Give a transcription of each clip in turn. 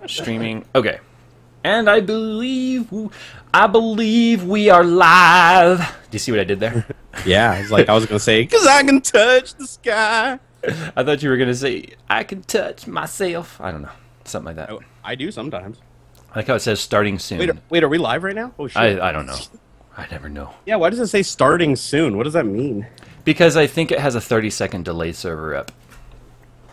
streaming. Okay. And I believe we are live. Do you see what I did there? Yeah, it's like I was gonna say, cause I can touch the sky. I thought you were gonna say I can touch myself. I don't know, something like that. I do sometimes. I like how it says starting soon. Wait, are we live right now? Oh shit! I don't know. I never know. Yeah, why does it say starting soon? What does that mean? Because I think it has a 30-second delay server up.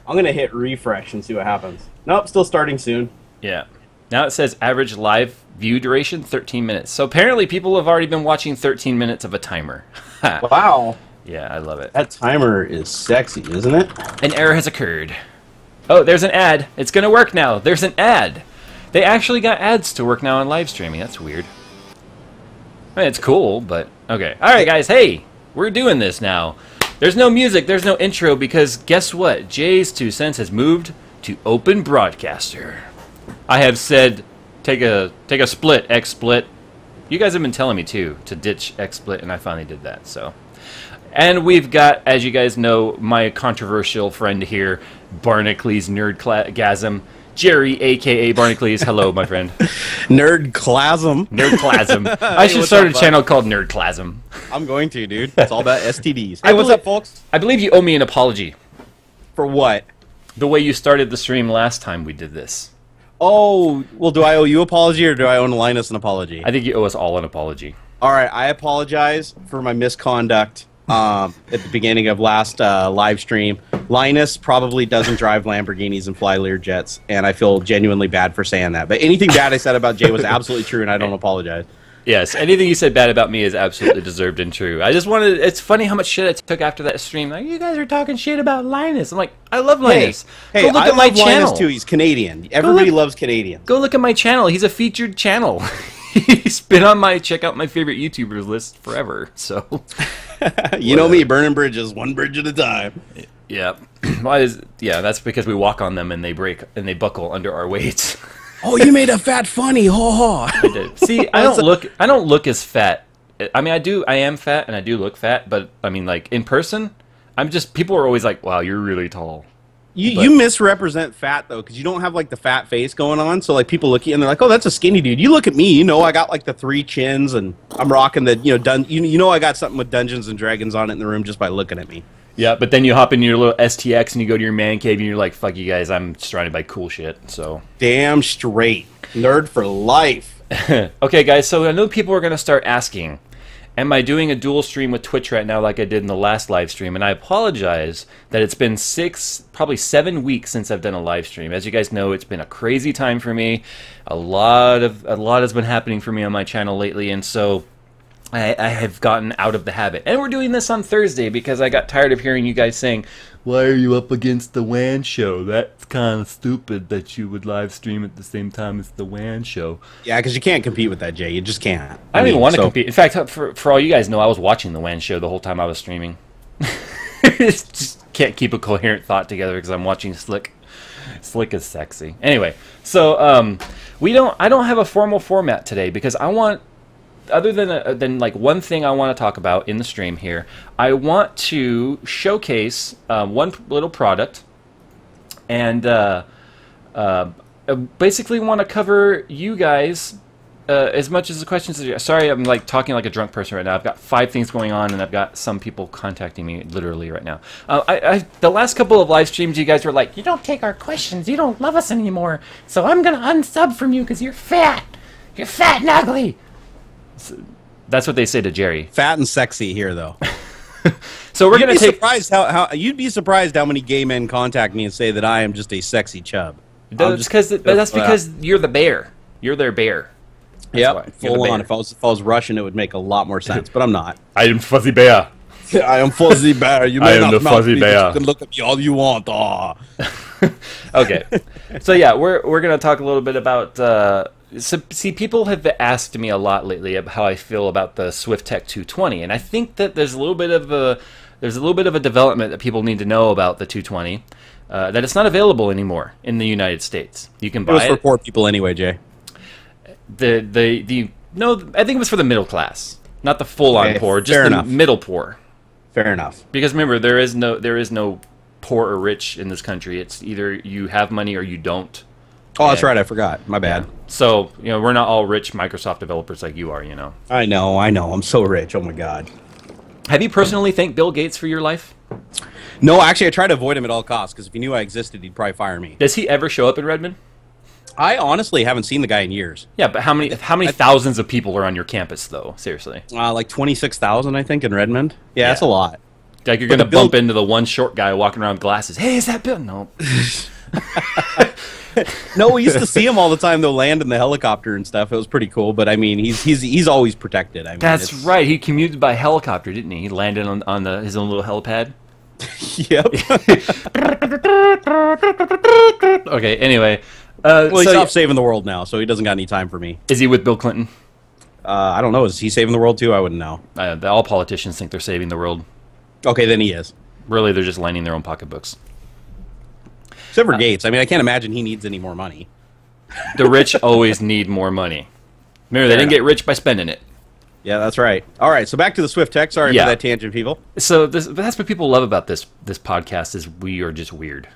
I'm gonna hit refresh and see what happens. Nope, still starting soon. Yeah. Now it says average live view duration 13 minutes. So apparently people have already been watching 13 minutes of a timer. Wow. Yeah, I love it. That timer is sexy, isn't it? An error has occurred. Oh, there's an ad. It's going to work now. There's an ad. They actually got ads to work now on live streaming. That's weird. I mean, it's cool, but okay. All right, guys. Hey, we're doing this now. There's no music. There's no intro because guess what? JayzTwoCents has moved to Open Broadcaster. I have said, take a split, XSplit. You guys have been telling me too to ditch XSplit, and I finally did that. So, and we've got, as you guys know, my controversial friend here, Barnacles Nerdgasm, Jerry, aka Barnacles. Hello, my friend. Nerdclasm. Nerdclasm. I should start a channel called Nerdclasm. I'm going to, dude. It's all about STDs. Hey, Hey, what's up, folks? I believe you owe me an apology. For what? The way you started the stream last time we did this. Oh, well, do I owe you an apology or do I owe Linus an apology? I think you owe us all an apology. All right, I apologize for my misconduct at the beginning of last live stream. Linus probably doesn't drive Lamborghinis and fly Learjets, and I feel genuinely bad for saying that. But anything bad I said about Jay was absolutely true, and I don't apologize. Yes, anything you said bad about me is absolutely deserved and true. I just wanted... It's funny how much shit I took after that stream. Like, you guys are talking shit about Linus. I'm like, I love Linus. Hey, go look I at my love channel. Linus too. He's Canadian. Everybody loves Canadians. Go look at my channel. He's a featured channel. He's been on my check out my favorite YouTubers list forever. So, you know me, burning bridges, one bridge at a time. Yeah. Yeah, that's because we walk on them and they break and they buckle under our weights. Oh, you made a fat funny, ho ho. I did. See, I don't look as fat. I mean, I am fat and I do look fat, but I mean, like in person, people are always like, "Wow, you're really tall." You misrepresent fat though, because you don't have like the fat face going on. So like people look at you and they're like, "Oh, that's a skinny dude." You look at me, you know, I got like the 3 chins and I'm rocking the you know I got something with Dungeons and Dragons on it in the room just by looking at me. Yeah, but then you hop in your little STX and you go to your man cave and you're like, "Fuck you guys, I'm surrounded by cool shit." So damn straight, nerd for life. Okay, guys. So I know people are gonna start asking, am I doing a dual stream with Twitch right now like I did in the last live stream? And I apologize that it's been 6, probably 7 weeks since I've done a live stream. As you guys know, it's been a crazy time for me. A lot has been happening for me on my channel lately, and so I have gotten out of the habit. And we're doing this on Thursday because I got tired of hearing you guys saying, "Why are you up against the WAN show? That's kind of stupid that you would live stream at the same time as the WAN show." Yeah, because you can't compete with that, Jay. You just can't. I don't even want to compete. In fact, for all you guys know, I was watching the WAN show the whole time I was streaming. Just can't keep a coherent thought together because I'm watching Slick. Slick is sexy. Anyway, so I don't have a formal format today because I want... Other than like one thing I want to talk about in the stream here, I want to showcase one little product, and basically want to cover you guys as much as the questions. Sorry, I'm like talking like a drunk person right now. I've got 5 things going on, and I've got some people contacting me literally right now. The last couple of live streams, you guys were like, "You don't take our questions. You don't love us anymore. So I'm gonna unsub from you because you're fat. You're fat and ugly." That's what they say to Jerry. Fat and sexy here, though. So we're gonna take. Surprised how you'd be surprised how many gay men contact me and say that I am just a sexy chub. That's because you're the bear. You're their bear. Yep, full on. If I was Russian, it would make a lot more sense, but I'm not. I am Fuzzy Bear. I am Fuzzy Bear. You may not the Fuzzy Bear. You can look at me all you want. Okay, so yeah, we're gonna talk a little bit about. So, see, people have asked me a lot lately about how I feel about the SwiftTech 220, and I think that there's a little bit of a development that people need to know about the 220, that it's not available anymore in the United States. You can buy it. It was for poor people anyway, Jay. No, I think it was for the middle class, not the full-on poor, just the middle poor. Fair enough. Because remember, there is no poor or rich in this country. It's either you have money or you don't. Oh, that's right. I forgot. My bad. Yeah. So, you know, we're not all rich Microsoft developers like you are, you know. I know. I'm so rich. Oh, my God. Have you personally thanked Bill Gates for your life? No, actually, I try to avoid him at all costs, because if he knew I existed, he'd probably fire me. Does he ever show up in Redmond? I honestly haven't seen the guy in years. Yeah, but how many thousands of people are on your campus, though? Seriously. Like 26,000, I think, in Redmond. Yeah, that's a lot. Like you're going to bump into the one short guy walking around with glasses. Hey, is that Bill? No. No, we used to see him all the time, though, land in the helicopter and stuff. It was pretty cool, but I mean, he's always protected. I mean, that's right. He commuted by helicopter, didn't he? He landed on his own little helipad. Yep. Okay, anyway. Well, he stopped saving the world now, so he doesn't got any time for me. Is he with Bill Clinton? I don't know. Is he saving the world, too? I wouldn't know. All politicians think they're saving the world. Okay, then he is. Really, they're just lining their own pocketbooks. Except for Gates. I mean, I can't imagine he needs any more money. The rich always need more money. Remember, they didn't get rich by spending it. Yeah, that's right. All right, so back to the Swift Tech. Sorry for that tangent, people. So that's what people love about this podcast is we are just weird.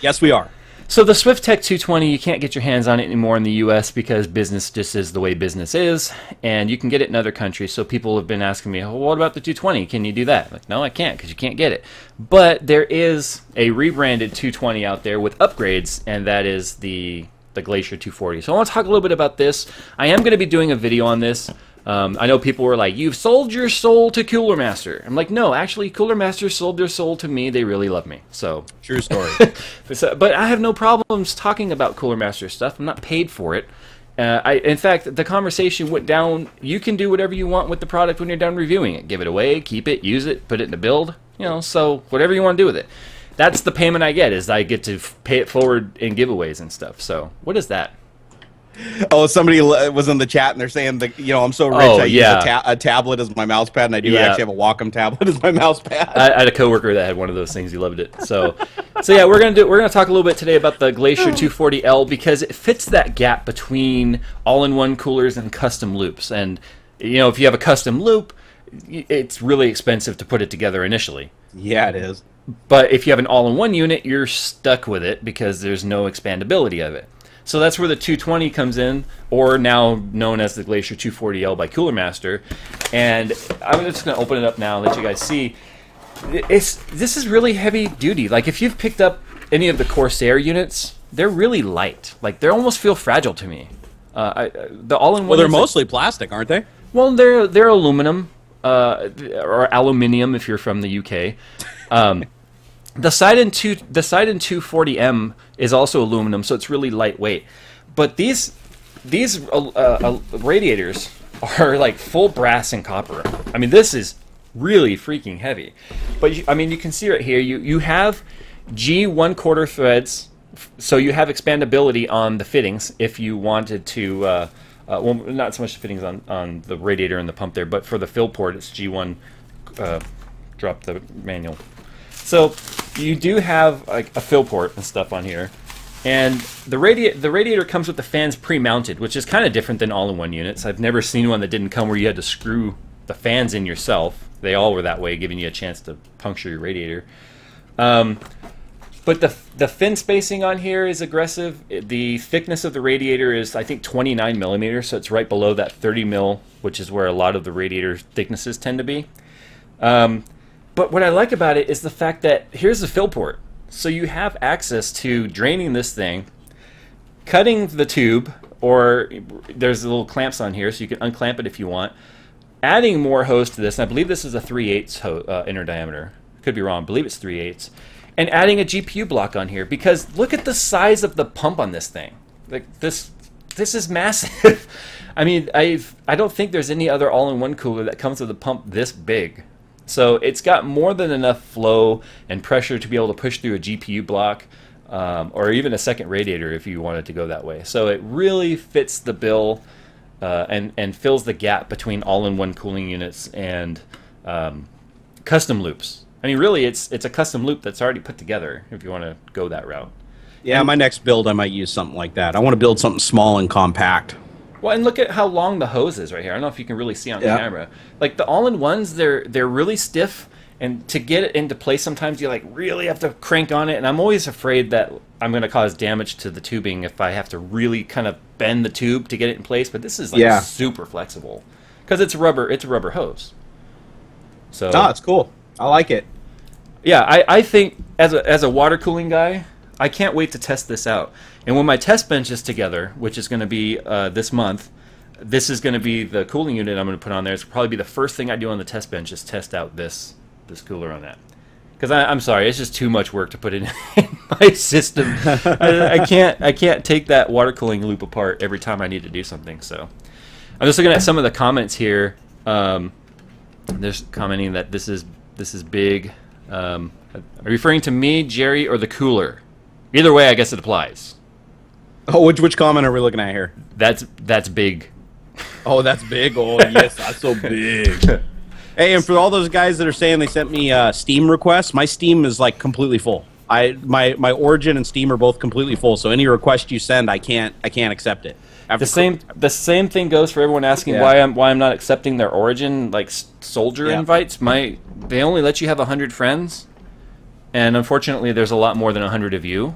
Yes, we are. So the Swift Tech 220, you can't get your hands on it anymore in the U.S. because business just is the way business is, and you can get it in other countries. So people have been asking me, well, what about the 220? Can you do that? I'm like, no, I can't because you can't get it. But there is a rebranded 220 out there with upgrades, and that is the Glacier 240. So I want to talk a little bit about this. I am going to be doing a video on this. I know people were like, you've sold your soul to Cooler Master. I'm like, no, actually, Cooler Master sold their soul to me. They really love me. So true story. But I have no problems talking about Cooler Master stuff. I'm not paid for it. In fact, the conversation went down, you can do whatever you want with the product when you're done reviewing it. Give it away, keep it, use it, put it in a build. You know, so whatever you want to do with it. That's the payment I get, is I get to pay it forward in giveaways and stuff. So what is that? Oh, somebody was in the chat and they're saying that, you know, I'm so rich I use a tablet as my mouse pad, and I do actually have a Wacom tablet as my mouse pad. I had a coworker that had one of those things. He loved it. So yeah, we're gonna talk a little bit today about the Glacier 240L because it fits that gap between all-in-one coolers and custom loops. And you know, if you have a custom loop, it's really expensive to put it together initially. Yeah, it is. But if you have an all-in-one unit, you're stuck with it because there's no expandability of it. So that's where the 220 comes in, or now known as the Glacier 240L by Cooler Master. And I'm just going to open it up now and let you guys see. This is really heavy duty. Like if you've picked up any of the Corsair units, they're really light. Like they almost feel fragile to me. The all-in-one. Well, they're mostly plastic, aren't they? Well, they're aluminum or aluminium if you're from the UK. The Sidon 240M is also aluminum, so it's really lightweight. But these radiators are like full brass and copper. I mean, this is really freaking heavy. But I mean, you can see right here, you have G 1/4 threads, so you have expandability on the fittings if you wanted to. Well, not so much the fittings on the radiator and the pump there, but for the fill port, it's G1. Drop the manual. So you do have like a fill port and stuff on here, and the radiator comes with the fans pre-mounted, which is kind of different than all-in-one units. I've never seen one that didn't come where you had to screw the fans in yourself. They all were that way, giving you a chance to puncture your radiator. But the fin spacing on here is aggressive. The thickness of the radiator is, I think, 29 millimeters, so it's right below that 30 mil, which is where a lot of the radiator thicknesses tend to be. But what I like about it is the fact that here's the fill port. So you have access to draining this thing, cutting the tube, or there's little clamps on here so you can unclamp it if you want, adding more hose to this, and I believe this is a 3/8 inner diameter. Could be wrong. I believe it's 3/8. And adding a GPU block on here, because look at the size of the pump on this thing. Like this is massive. I mean, I don't think there's any other all-in-one cooler that comes with a pump this big. So it's got more than enough flow and pressure to be able to push through a GPU block, or even a second radiator if you wanted to go that way. So it really fits the bill and fills the gap between all-in-one cooling units and custom loops. I mean, really, it's a custom loop that's already put together if you want to go that route. Yeah, my next build, I might use something like that. I want to build something small and compact. Well, and look at how long the hose is right here. I don't know if you can really see on camera. Like the all-in-ones, they're really stiff, And to get it into place, sometimes you like really have to crank on it, and I'm always afraid that I'm going to cause damage to the tubing if I have to really kind of bend the tube to get it in place. But this is like super flexible because it's rubber. It's a rubber hose. So it's cool. I like it. Yeah, I think as a water cooling guy, I can't wait to test this out. And when my test bench is together, which is going to be this month, this is going to be the cooling unit I'm going to put on there. It's probably be the first thing I do on the test bench is test out this cooler on that. Because I'm sorry, it's just too much work to put in my system. I can't take that water cooling loop apart every time I need to do something. So I'm just looking at some of the comments here. There's commenting that this is big. Are you referring to me, Jerry, or the cooler? Either way, I guess it applies. Oh, which comment are we looking at here? That's big. Oh, that's big. Oh, yes, that's so big. Hey, and for all those guys that are saying they sent me Steam requests, my Steam is like completely full. My Origin and Steam are both completely full. So any request you send, I can't accept it. The same thing goes for everyone asking why I'm not accepting their Origin like soldier invites. They only let you have 100 friends, and unfortunately, there's a lot more than 100 of you.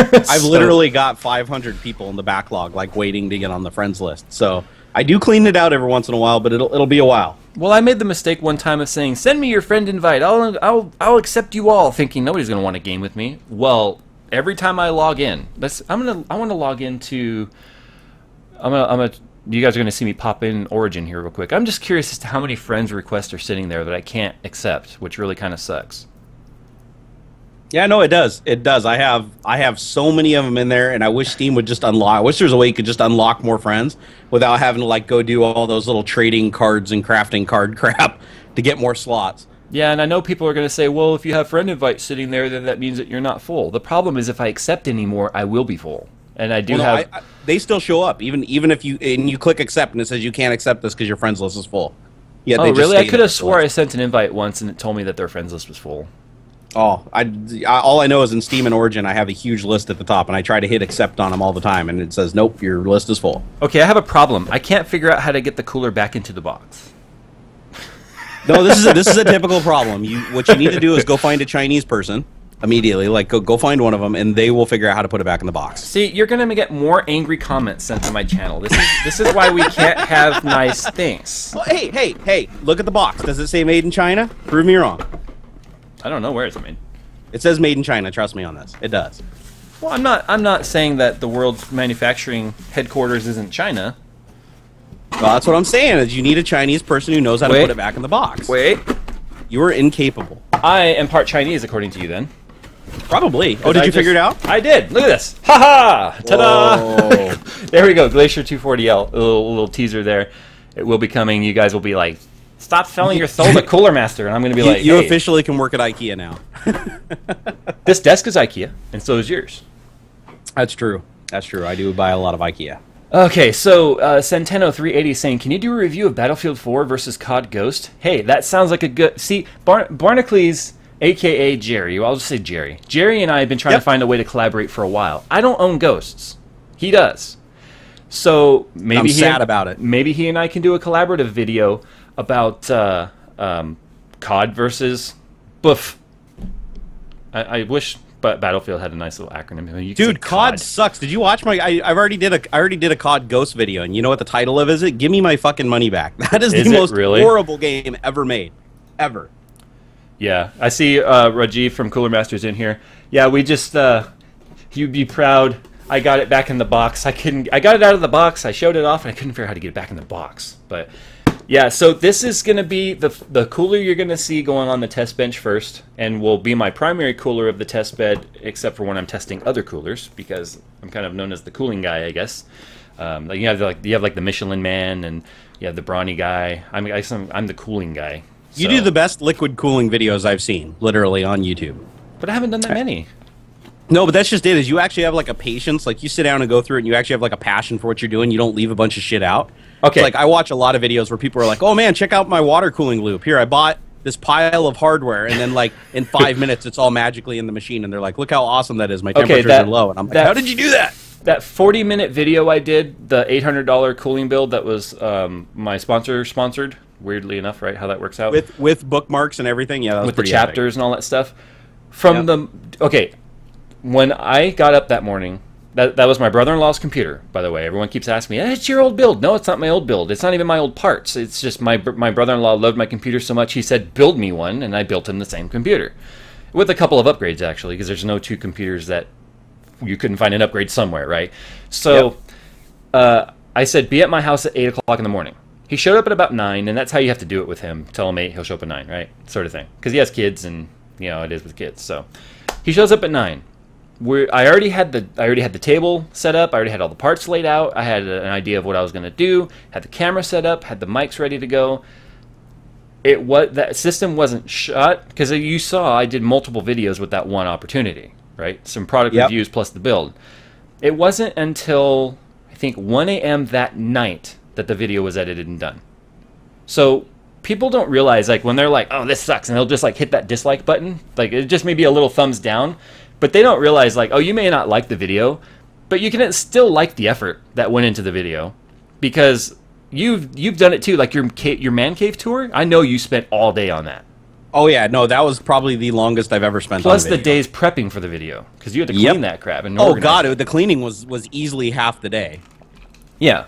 I've literally got 500 people in the backlog, like waiting to get on the friends list. So I do clean it out every once in a while, but it'll be a while. Well, I made the mistake one time of saying, "Send me your friend invite. I'll accept you all," thinking nobody's gonna want to game with me. Well, every time I log in, I want to log into. You guys are gonna see me pop in Origin here real quick. I'm just curious as to how many friends requests are sitting there that I can't accept, which really kind of sucks. Yeah, no, it does. It does. I have so many of them in there, and I wish Steam would just unlock. I wish there's a way you could just unlock more friends without having to like go do all those little trading cards and crafting card crap to get more slots. Yeah, and I know people are going to say, well, if you have friend invites sitting there, then that means that you're not full. The problem is if I accept any more, I will be full. And I do they still show up, even if you click accept and it says you can't accept this because your friends list is full. Yeah. Oh, really? I could have swore I sent an invite once and it told me that their friends list was full. Oh, all I know is in Steam and Origin, I have a huge list at the top, and I try to hit accept on them all the time, and it says, nope, your list is full. Okay, I have a problem. I can't figure out how to get the cooler back into the box. No, this is a typical problem. What you need to do is go find a Chinese person immediately, like go find one of them, and they will figure out how to put it back in the box. See, you're gonna get more angry comments sent to my channel. This is why we can't have nice things. Well, hey, look at the box. Does it say made in China? Prove me wrong. I don't know where it's made. It says made in China. Trust me on this. It does. Well, I'm not saying that the world's manufacturing headquarters isn't China. Well, that's what I'm saying. Is you need a Chinese person who knows how to put it back in the box. Wait. You are incapable. I am part Chinese, according to you, then. Probably. Oh, did you figure it out? I did. Look at this. Ha ha! Ta-da! There we go. Glacier 240L. A little teaser there. It will be coming. You guys will be like, stop selling your soul to Cooler Master, and I'm going to be like, you officially can work at IKEA now. This desk is IKEA, and so is yours. That's true. That's true. I do buy a lot of IKEA. Okay, so Centeno380 saying, can you do a review of Battlefield 4 versus COD Ghost? Hey, that sounds like a good... See, Barnacles, a.k.a. Jerry, well, I'll just say Jerry. Jerry and I have been trying to find a way to collaborate for a while. I don't own Ghosts. He does. So maybe I'm sad about it. Maybe he and I can do a collaborative video about COD versus Boof. I wish Battlefield had a nice little acronym. I mean, dude, COD sucks. Did you watch my? I already did a COD Ghost video, and you know what the title of it? Give me my fucking money back. That is the most horrible game ever made, ever. Yeah, I see Rajiv from Cooler Masters in here. Yeah, we just you'd be proud. I got it back in the box. I got it out of the box. I showed it off, and I couldn't figure out how to get it back in the box. But yeah, so this is going to be the cooler you're going to see going on the test bench first, and will be my primary cooler of the test bed, except for when I'm testing other coolers, because I'm kind of known as the cooling guy, I guess. Like you have the Michelin Man, and you have the brawny guy. I'm the cooling guy. So. You do the best liquid cooling videos I've seen, literally on YouTube. But I haven't done that many. No, but that's just it. Is you actually have like a patience, like you sit down and go through it, and you actually have like a passion for what you're doing. You don't leave a bunch of shit out. Okay. Like I watch a lot of videos where people are like, "Oh man, check out my water cooling loop. Here, I bought this pile of hardware," and then like in 5 minutes, it's all magically in the machine, and they're like, "Look how awesome that is. My temperatures are low." And I'm like, "How did you do that?" That 40-minute video I did, the $800 cooling build that was my sponsor sponsored. weirdly enough, right? How that works out. With bookmarks and everything, yeah, that was with the pretty chapters and all that stuff. From the okay, when I got up that morning, that was my brother-in-law's computer, by the way. Everyone keeps asking me, it's your old build. No, it's not my old build. It's not even my old parts. It's just my brother-in-law loved my computer so much, he said, build me one, and I built him the same computer. With a couple of upgrades, actually, because there's no two computers that you couldn't find an upgrade somewhere, right? So I said, be at my house at 8 o'clock in the morning. He showed up at about 9, and that's how you have to do it with him. Tell him 8, he'll show up at 9, right? Sort of thing. Because he has kids, and, you know, it is with kids. So he shows up at 9. I already had the table set up. I already had all the parts laid out. I had an idea of what I was going to do. Had the camera set up. Had the mics ready to go. That system wasn't shut because you saw I did multiple videos with that one opportunity, right? Some product reviews plus the build. It wasn't until I think 1 a.m. that night that the video was edited and done. So people don't realize, like, when they're like, "Oh, this sucks," and they'll just like hit that dislike button. Like, it just may be a little thumbs down. But they don't realize, like, oh, you may not like the video, but you can still like the effort that went into the video, because you've done it too. Like your man cave tour, I know you spent all day on that. Oh yeah, no, that was probably the longest I've ever spent. Plus on a video. the days prepping for the video, because you had to clean that crap. And oh god, the cleaning was easily half the day. Yeah.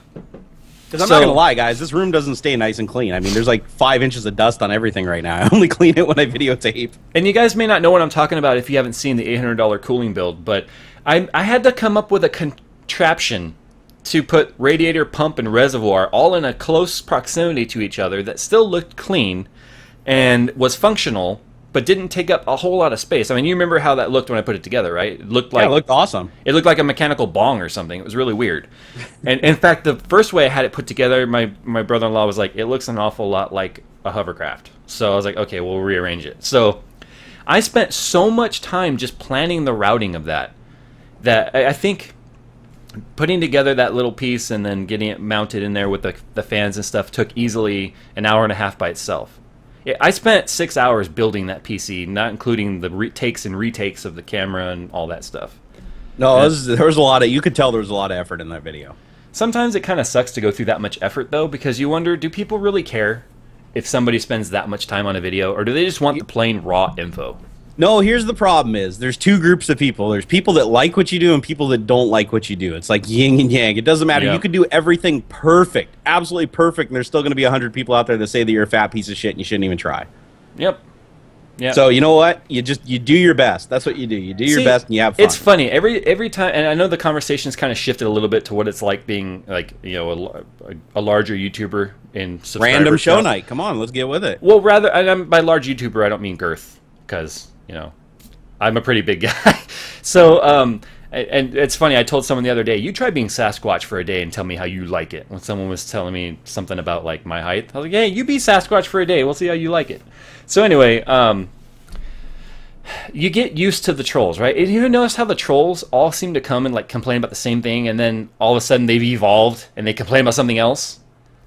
Because I'm not gonna lie, guys, this room doesn't stay nice and clean. I mean, there's like 5 inches of dust on everything right now. I only clean it when I videotape. And you guys may not know what I'm talking about if you haven't seen the $800 cooling build, but I had to come up with a contraption to put radiator, pump, and reservoir all in a close proximity to each other that still looked clean and was functional, but didn't take up a whole lot of space. I mean, you remember how that looked when I put it together, right? It looked like, it looked awesome. It looked like a mechanical bong or something. It was really weird. And in fact, the first way I had it put together, my brother-in-law was like, it looks an awful lot like a hovercraft. So I was like, okay, we'll rearrange it. So I spent so much time just planning the routing of that I think putting together that little piece and then getting it mounted in there with the fans and stuff took easily an hour and a half by itself. I spent 6 hours building that PC, not including the takes and retakes of the camera and all that stuff. No, there was a lot of, you could tell there was a lot of effort in that video. Sometimes it kind of sucks to go through that much effort, though, because you wonder, do people really care if somebody spends that much time on a video, or do they just want the plain raw info? No, here's the problem is, there's two groups of people. There's people that like what you do and people that don't like what you do. It's like yin and yang. It doesn't matter. Yep. You could do everything perfect, absolutely perfect, and there's still going to be 100 people out there that say that you're a fat piece of shit and you shouldn't even try. Yep. Yeah. So you know what? You do your best. That's what you do. You do your best and you have fun. It's funny every time, and I know the conversation's kind of shifted a little bit to what it's like being like, you know, a larger YouTuber in subscriber random show count. night. Come on, let's get with it. Well, rather, and by large YouTuber, I don't mean girth, because, you know, I'm a pretty big guy. So, and it's funny, I told someone the other day, you try being Sasquatch for a day and tell me how you like it. When someone was telling me something about, like, my height, I was like, hey, you be Sasquatch for a day, we'll see how you like it. So anyway, you get used to the trolls, right? You notice how the trolls all seem to come and, like, complain about the same thing, and then all of a sudden they've evolved and they complain about something else?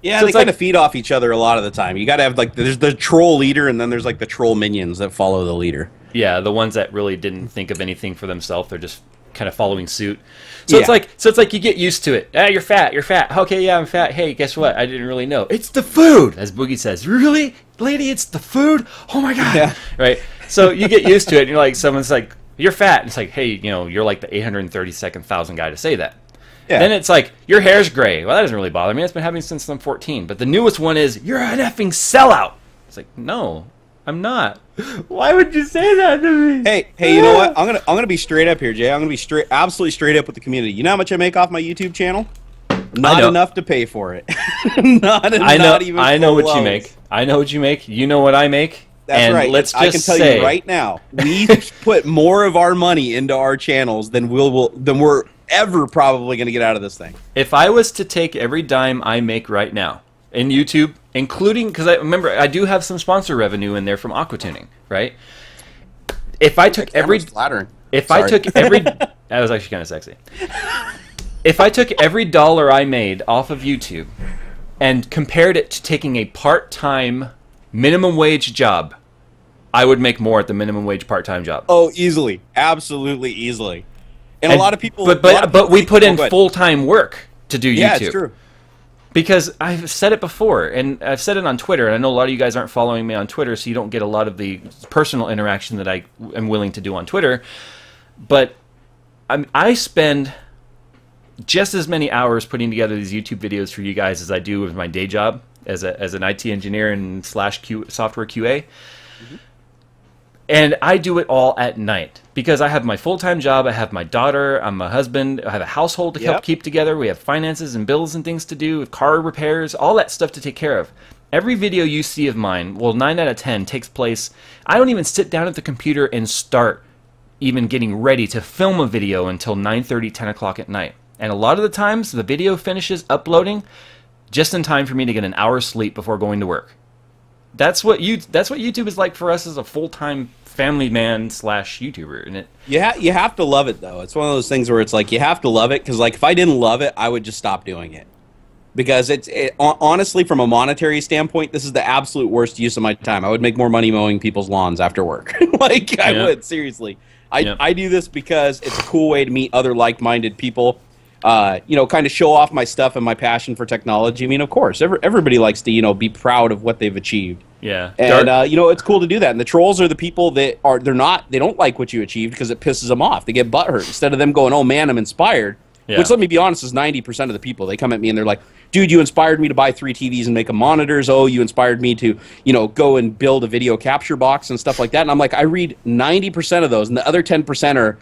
Yeah, so they kind of feed off each other a lot of the time. You got to have, like, there's the troll leader, and then there's, like, the troll minions that follow the leader. Yeah, the ones that really didn't think of anything for themselves. They're just kind of following suit. So it's like you get used to it. Ah, you're fat. You're fat. Okay, yeah, I'm fat. Hey, guess what? I didn't really know. It's the food, as Boogie says. Really, lady? It's the food? Oh my god! Yeah. Right. So you get used to it, and you're like, someone's like, you're fat. And it's like, hey, you know, you're like the 832nd thousand guy to say that. Yeah. Then it's like, your hair's gray. Well, that doesn't really bother me. It's been happening since I'm 14. But the newest one is, you're an effing sellout. It's like, no, I'm not. Why would you say that to me? Hey, you know what? I'm gonna be straight up here, Jay. I'm gonna be absolutely straight up with the community. You know how much I make off my YouTube channel? Not enough to pay for it. Not even. I know what you make. I know what you make. You know what I make. That's right. Let's I can tell you right now, we put more of our money into our channels than we're ever probably going to get out of this thing. If I was to take every dime I make right now in YouTube, including, because I remember I do have some sponsor revenue in there from aquatuning, right? If I took every, flattering. If I took every, that was actually kind of sexy. If I took every dollar I made off of YouTube and compared it to taking a part-time minimum wage job, I would make more at the minimum wage part-time job. Oh, easily, absolutely easily. And a lot of people, but we put in full-time work to do YouTube. Yeah, it's true. Because I've said it before, and I've said it on Twitter, and I know a lot of you guys aren't following me on Twitter, so you don't get a lot of the personal interaction that I am willing to do on Twitter. But I spend just as many hours putting together these YouTube videos for you guys as I do with my day job as an IT engineer and software QA. Mm-hmm. And I do it all at night because I have my full-time job, I have my daughter, I'm a husband, I have a household to help keep together, we have finances and bills and things to do, car repairs, all that stuff to take care of. Every video you see of mine, well, 9 out of 10 takes place, I don't even sit down at the computer and start even getting ready to film a video until 9:30, 10 o'clock at night. And a lot of the times, the video finishes uploading just in time for me to get an hour's sleep before going to work. That's what YouTube is like for us as a full-time family man / YouTuber, isn't it? Yeah, you have to love it though. It's one of those things where it's like you have to love it because like if I didn't love it, I would just stop doing it. Because honestly, from a monetary standpoint, this is the absolute worst use of my time. I would make more money mowing people's lawns after work. Like I would seriously. I do this because it's a cool way to meet other like-minded people. You know, kind of show off my stuff and my passion for technology. I mean, of course, everybody likes to, you know, be proud of what they've achieved. Yeah. And, you know, it's cool to do that. And the trolls are the people that they don't like what you achieved because it pisses them off. They get butthurt. Instead of them going, oh, man, I'm inspired. Yeah. Which, let me be honest, is 90% of the people. They come at me and they're like, dude, you inspired me to buy 3 TVs and make them monitors. Oh, you inspired me to, you know, go and build a video capture box and stuff like that. And I'm like, I read 90% of those. And the other 10% are...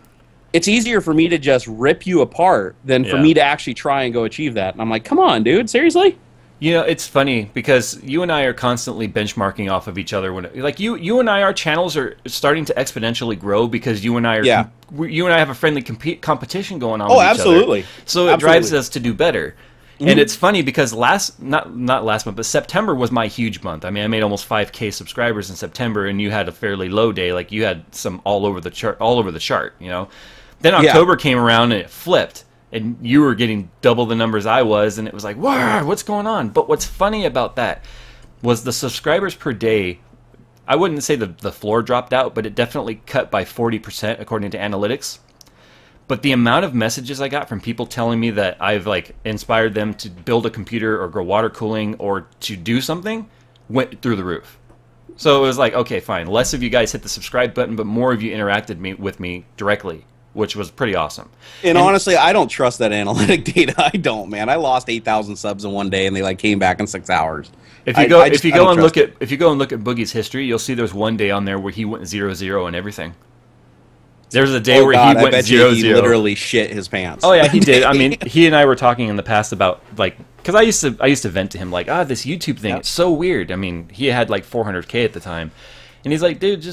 It's easier for me to just rip you apart than for me to actually try and go achieve that. And I'm like, come on, dude, seriously? You know, it's funny because you and I are constantly benchmarking off of each other. When like you and I, our channels are starting to exponentially grow because you and I are you and I have a friendly competition going on. Oh, with absolutely. Each other. So it drives us to do better. Mm-hmm. And it's funny because not last month, but September was my huge month. I mean, I made almost 5K subscribers in September, and you had a fairly low day. Like you had some all over the chart, you know. Then October came around and it flipped, and you were getting double the numbers I was, and it was like, wow, what's going on? But what's funny about that was the subscribers per day, I wouldn't say the floor dropped out, but it definitely cut by 40% according to analytics. But the amount of messages I got from people telling me that I've like inspired them to build a computer or grow water cooling or to do something went through the roof. So it was like, okay, fine. Less of you guys hit the subscribe button, but more of you interacted with me directly, which was pretty awesome. And honestly, I don't trust that analytic data. I don't, man. I lost 8,000 subs in one day, and they like came back in 6 hours. If you go and look at Boogie's history, you'll see there's one day on there where he went 0-0 and everything. There's a day where he went 0-0. He literally shit his pants. Oh yeah, he did. I mean, he and I were talking in the past about like, because I used to vent to him like, this YouTube thing, it's so weird. I mean, he had like 400K at the time, and he's like, dude,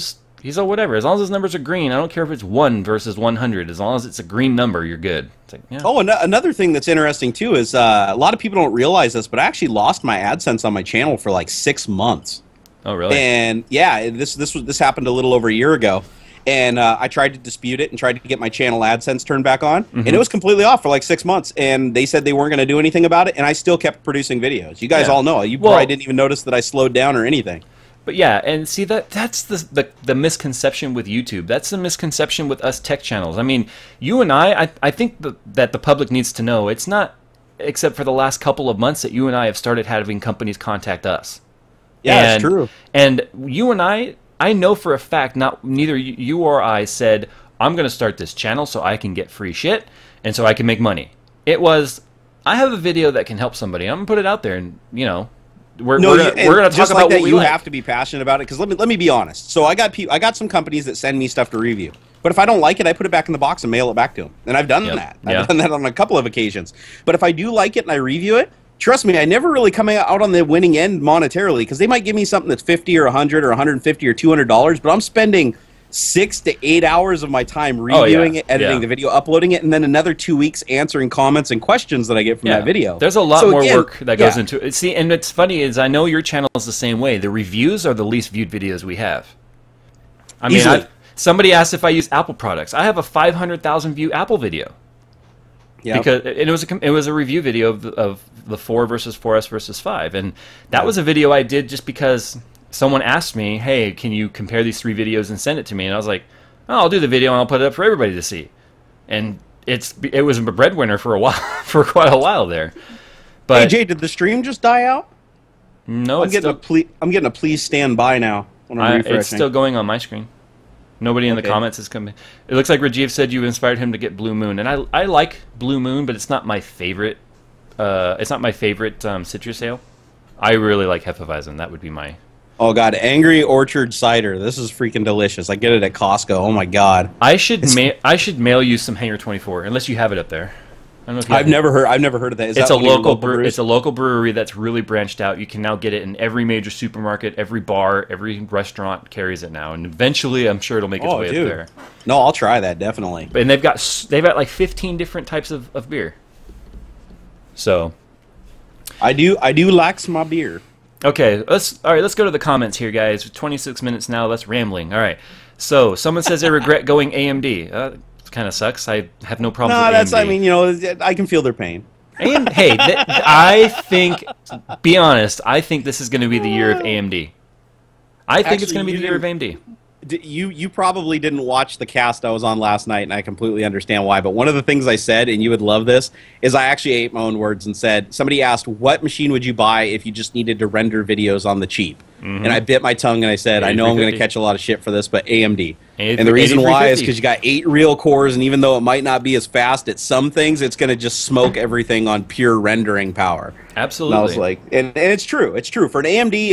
he's like, whatever. As long as his numbers are green, I don't care if it's 1 versus 100. As long as it's a green number, you're good. It's like, yeah. Oh, another thing that's interesting too is a lot of people don't realize this, but I actually lost my AdSense on my channel for like 6 months. Oh, really? And yeah, this happened a little over a year ago. And I tried to dispute it and tried to get my channel AdSense turned back on. And it was completely off for like 6 months. And they said they weren't going to do anything about it. And I still kept producing videos. You guys all know. You probably didn't even notice that I slowed down or anything. But yeah, and see, that's the misconception with YouTube. That's the misconception with us tech channels. I mean, you and I think that the public needs to know, it's not except for the last couple of months that you and I have started having companies contact us. Yeah, it's true. And you and I know for a fact, neither you or I said, I'm going to start this channel so I can get free shit and so I can make money. It was, I have a video that can help somebody. I'm going to put it out there, and, you know, we're going to talk about what you have to be passionate about it. Because let me be honest. So I got some companies that send me stuff to review. But if I don't like it, I put it back in the box and mail it back to them. And I've done that. I've done that on a couple of occasions. But if I do like it and I review it, trust me, I never really come out on the winning end monetarily, because they might give me something that's $50 or $100 or $150 or $200, but I'm spending 6 to 8 hours of my time reviewing it, editing the video, uploading it, and then another 2 weeks answering comments and questions that I get from that video. There's a lot more work that goes into it. See, and it's funny is I know your channel is the same way. The reviews are the least viewed videos we have. I mean, somebody asked if I use Apple products. I have a 500,000 view Apple video. Yeah, because it was a review video of the 4 versus 4S versus 5, and that was a video I did just because someone asked me, hey, can you compare these 3 videos and send it to me? And I was like, oh, I'll do the video and I'll put it up for everybody to see. And it was a breadwinner for a while, for quite a while there. But hey Jay, did the stream just die out? No, I'm getting a please stand by now when I'm refreshing. It's still going on my screen. Nobody in the comments is coming. It looks like Rajiv said you inspired him to get Blue Moon, and I like Blue Moon, but it's not my favorite. It's not my favorite citrus ale. I really like Hefeweizen. That would be my... Oh, God. Angry Orchard Cider. This is freaking delicious. I get it at Costco. Oh, my God. I should mail you some Hangar 24, unless you have it up there. I don't know if you I've never heard of that. It's a local brewery that's really branched out. You can now get it in every major supermarket, every bar, every restaurant carries it now. And eventually, I'm sure it'll make its way up there. No, I'll try that, definitely. And they've got like 15 different types of beer. So... I do like my beer. Okay, let's go to the comments here, guys. 26 minutes now. That's rambling. All right. So someone says they regret going AMD. It kind of sucks. I have no problem. No, with AMD. I mean, you know, I can feel their pain. And hey, I think, be honest, I think this is going to be the year of AMD. I think it's going to be the year of AMD. You probably didn't watch the cast I was on last night, and I completely understand why. But one of the things I said, and you would love this, is I actually ate my own words and said, somebody asked, what machine would you buy if you just needed to render videos on the cheap? And I bit my tongue and I said, I know I'm going to catch a lot of shit for this, but AMD. And the reason why is because you got 8 real cores, and even though it might not be as fast at some things, it's going to just smoke everything on pure rendering power. Absolutely. And I was like, and it's true. It's true. For an AMD,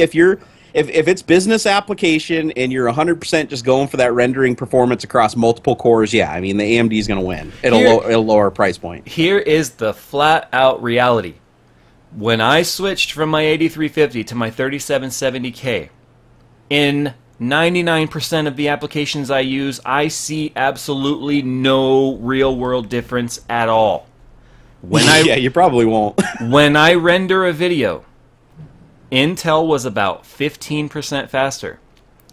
if it's business application and you're 100% just going for that rendering performance across multiple cores, yeah, I mean, the AMD is going to win. It'll lower price point. Here is the flat-out reality. When I switched from my 8350 to my 3770K, in 99% of the applications I use, I see absolutely no real-world difference at all. Yeah, you probably won't. When I render a video, Intel was about 15% faster.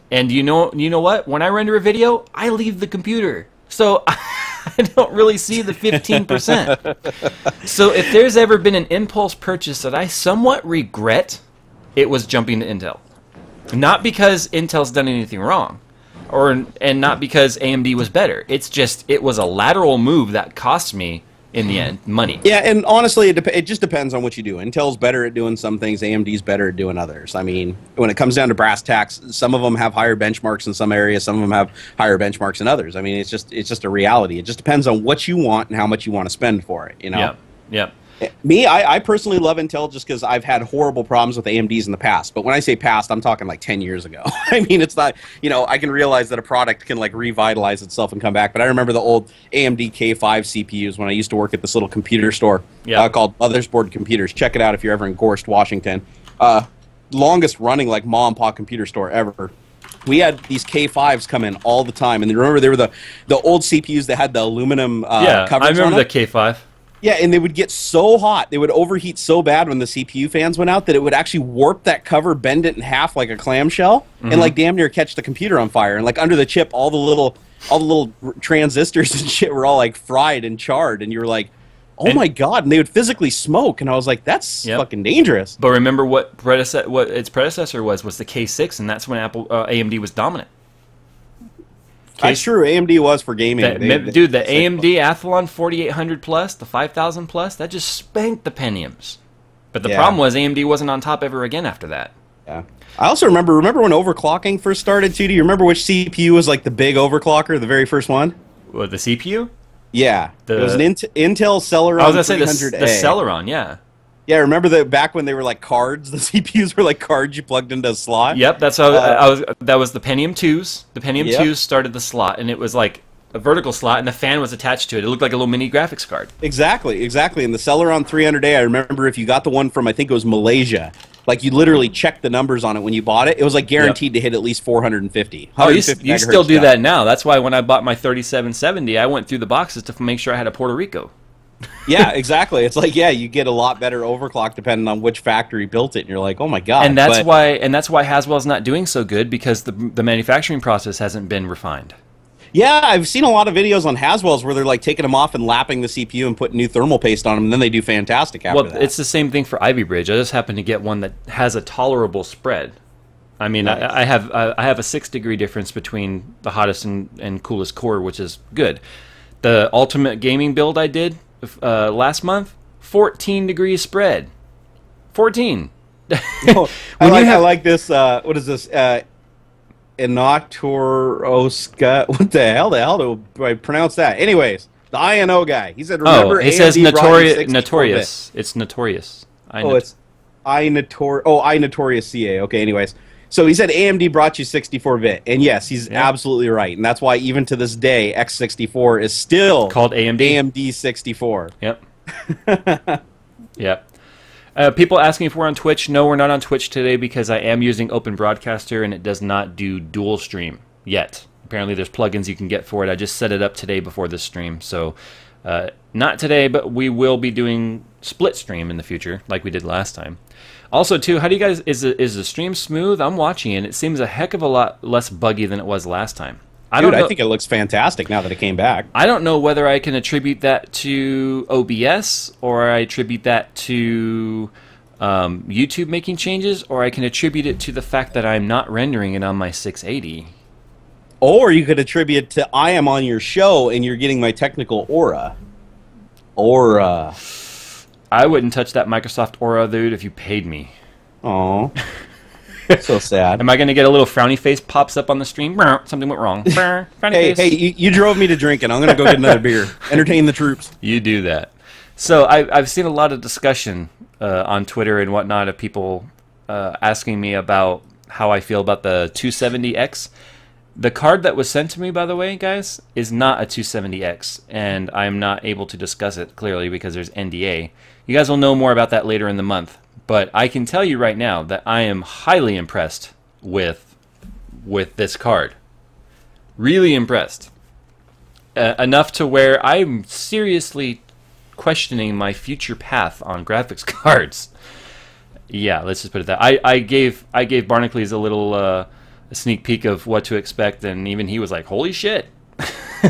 And you know what? When I render a video, I leave the computer. So I don't really see the 15%. So if there's ever been an impulse purchase that I somewhat regret, it was jumping to Intel. Not because Intel's done anything wrong, and not because AMD was better. It's just, it was a lateral move that cost me, in the end, money. Yeah, and honestly, it just depends on what you do. Intel's better at doing some things, AMD's better at doing others. I mean, when it comes down to brass tacks, some of them have higher benchmarks in some areas, some of them have higher benchmarks in others. I mean, it's just a reality. It just depends on what you want and how much you want to spend for it, you know? Yeah, yeah. Me, I personally love Intel just because I've had horrible problems with AMDs in the past. But when I say past, I'm talking like 10 years ago. I mean, it's not, you know, I can realize that a product can like revitalize itself and come back. But I remember the old AMD K5 CPUs when I used to work at this little computer store called Mothersboard Computers. Check it out if you're ever in Gorst, Washington. Longest running like mom and pop computer store ever. We had these K5s come in all the time. And remember, they were the old CPUs that had the aluminum covers on I remember it? the K5. Yeah, and they would get so hot, they would overheat so bad when the CPU fans went out that it would actually warp that cover, bend it in half like a clamshell, and like damn near catch the computer on fire. And like under the chip, all the little transistors and shit were all like fried and charred, and you were like, oh my god! And they would physically smoke, and I was like, that's fucking dangerous. But remember what its predecessor was the K6, and that's when AMD was dominant. That's true. AMD was for gaming. Dude, the AMD Athlon 4800 Plus, the 5000 Plus, that just spanked the Pentiums. But the problem was AMD wasn't on top ever again after that. Yeah. I also remember when overclocking first started too. Do you remember which CPU was like the big overclocker, the very first one? What, the CPU? Yeah. It was an Intel Celeron 300A. I was going to say the Celeron, yeah. Yeah, remember that back when they were like cards? The CPUs were like cards you plugged into a slot? Yep, that's how that was the Pentium 2s. The Pentium 2s started the slot, and it was like a vertical slot, and the fan was attached to it. It looked like a little mini graphics card. Exactly. And the Celeron 300A, I remember if you got the one from, I think it was Malaysia, like you literally checked the numbers on it when you bought it. It was like guaranteed to hit at least 450. Oh, you still do that now. That's why when I bought my 3770, I went through the boxes to make sure I had a Puerto Rico. Yeah, exactly. It's like, yeah, you get a lot better overclock depending on which factory built it, and you're like, oh my god. And that's why Haswell's not doing so good, because the manufacturing process hasn't been refined. Yeah, I've seen a lot of videos on Haswell's where they're like taking them off and lapping the CPU and putting new thermal paste on them, and then they do fantastic after that. Well, it's the same thing for Ivy Bridge. I just happen to get one that has a tolerable spread. I mean, nice. I have a 6 degree difference between the hottest and coolest core, which is good. The ultimate gaming build I did last month, 14 degrees spread. 14. No, I like this. What is this? Inotoroska. What the hell? Do I pronounce that? Anyways, the INO guy. He said, "Remember, it AMD says notorious. notorious. It's notorious. It's notorious CA. Okay. Anyways, so he said AMD brought you 64-bit, and yes, he's absolutely right, and that's why even to this day, X64 is still called AMD. AMD 64. Yep. Yep. People asking if we're on Twitch. No, we're not on Twitch today because I am using Open Broadcaster and it does not do dual stream yet. Apparently there's plugins you can get for it. I just set it up today before this stream. So not today, but we will be doing split stream in the future like we did last time. Also, too, how do you guys, is the stream smooth? I'm watching it. It seems a heck of a lot less buggy than it was last time. I think it looks fantastic now that it came back. I don't know whether I can attribute that to OBS or I attribute that to YouTube making changes, or I can attribute it to the fact that I'm not rendering it on my 680. Or you could attribute it to I am on your show and you're getting my technical aura. Aura. I wouldn't touch that Microsoft Aura, dude, if you paid me. Aw. So sad. Am I going to get a little frowny face pops up on the stream? Something went wrong. Hey, you drove me to drinking. I'm going to go get another beer. Entertain the troops. You do that. So I've seen a lot of discussion on Twitter and whatnot of people asking me about how I feel about the 270X. The card that was sent to me, by the way, guys, is not a 270X, and I'm not able to discuss it clearly because there's NDA. You guys will know more about that later in the month. But I can tell you right now that I am highly impressed with this card. Really impressed. Enough to where I'm seriously questioning my future path on graphics cards. Yeah, let's just put it that. I gave Barnacles a little a sneak peek of what to expect, and even he was like, "Holy shit!"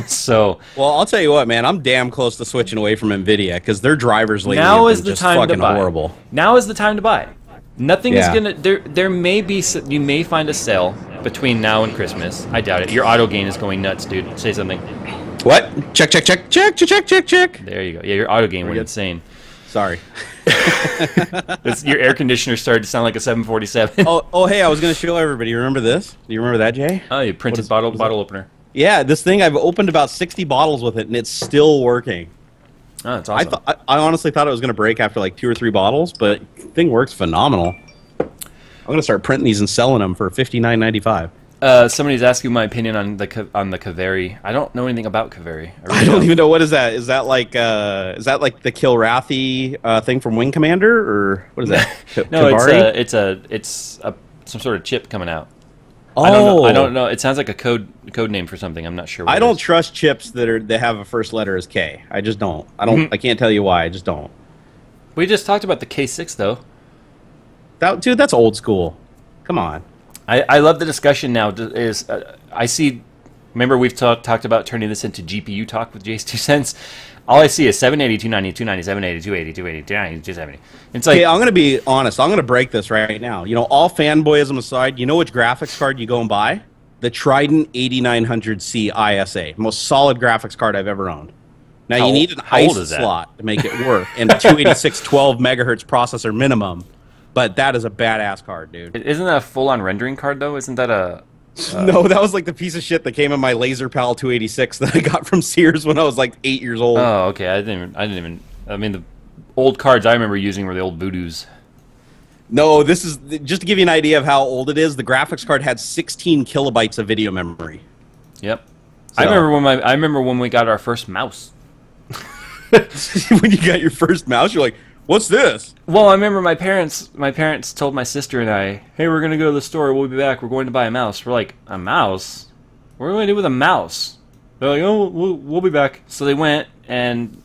So, well, I'll tell you what, man. I'm damn close to switching away from Nvidia because their drivers lately now have is been the just time fucking to buy. horrible. Now is the time to buy. Nothing is gonna. There may be. You may find a sale between now and Christmas. I doubt it. Your auto gain is going nuts, dude. Say something. What? Check. There you go. Yeah, your auto gain went insane. Sorry. Your air conditioner started to sound like a 747. Oh, hey, I was going to show everybody. Remember this? Do you remember that, Jay? Oh, you printed bottle opener. Yeah, this thing, I've opened about 60 bottles with it, and it's still working. Oh, that's awesome. I honestly thought it was going to break after like 2 or 3 bottles, but the thing works phenomenal. I'm going to start printing these and selling them for $59.95. Somebody's asking my opinion on the Kaveri. I don't know anything about Kaveri. I don't even know, what is that? Is that like the Kilrathi thing from Wing Commander, or what is that? No, it's some sort of chip coming out. Oh, I don't know. It sounds like a code name for something. I'm not sure. I don't trust chips that have a first letter as K. I just don't. I can't tell you why. I just don't. We just talked about the K6 though. Dude, that's old school. Come on. I love the discussion now. I see. Remember, we've talked about turning this into GPU talk with JayzTwoCents. All I see is 780, 290, 290, 780, 280, 280, 290, 270. It's like, hey, I'm going to be honest. I'm going to break this right now. You know, all fanboyism aside, you know which graphics card you go and buy? The Trident 8900C ISA. Most solid graphics card I've ever owned. Now, you need an ICE slot to make it work, and a 286 12 megahertz processor minimum. But that is a badass card, dude. Isn't that a full-on rendering card, though? Isn't that a... No, that was like the piece of shit that came in my LaserPal 286 that I got from Sears when I was like 8 years old. Oh, okay. I didn't even. I mean, the old cards I remember using were the old Voodoos. No, this is just to give you an idea of how old it is. The graphics card had 16 kilobytes of video memory. Yep. So. I remember when we got our first mouse. When you got your first mouse, you're like, "What's this?" Well, I remember my parents told my sister and I, "Hey, we're going to go to the store. We'll be back. We're going to buy a mouse." We're like, "A mouse? What are we going to do with a mouse?" They're like, "Oh, we'll be back." So they went, and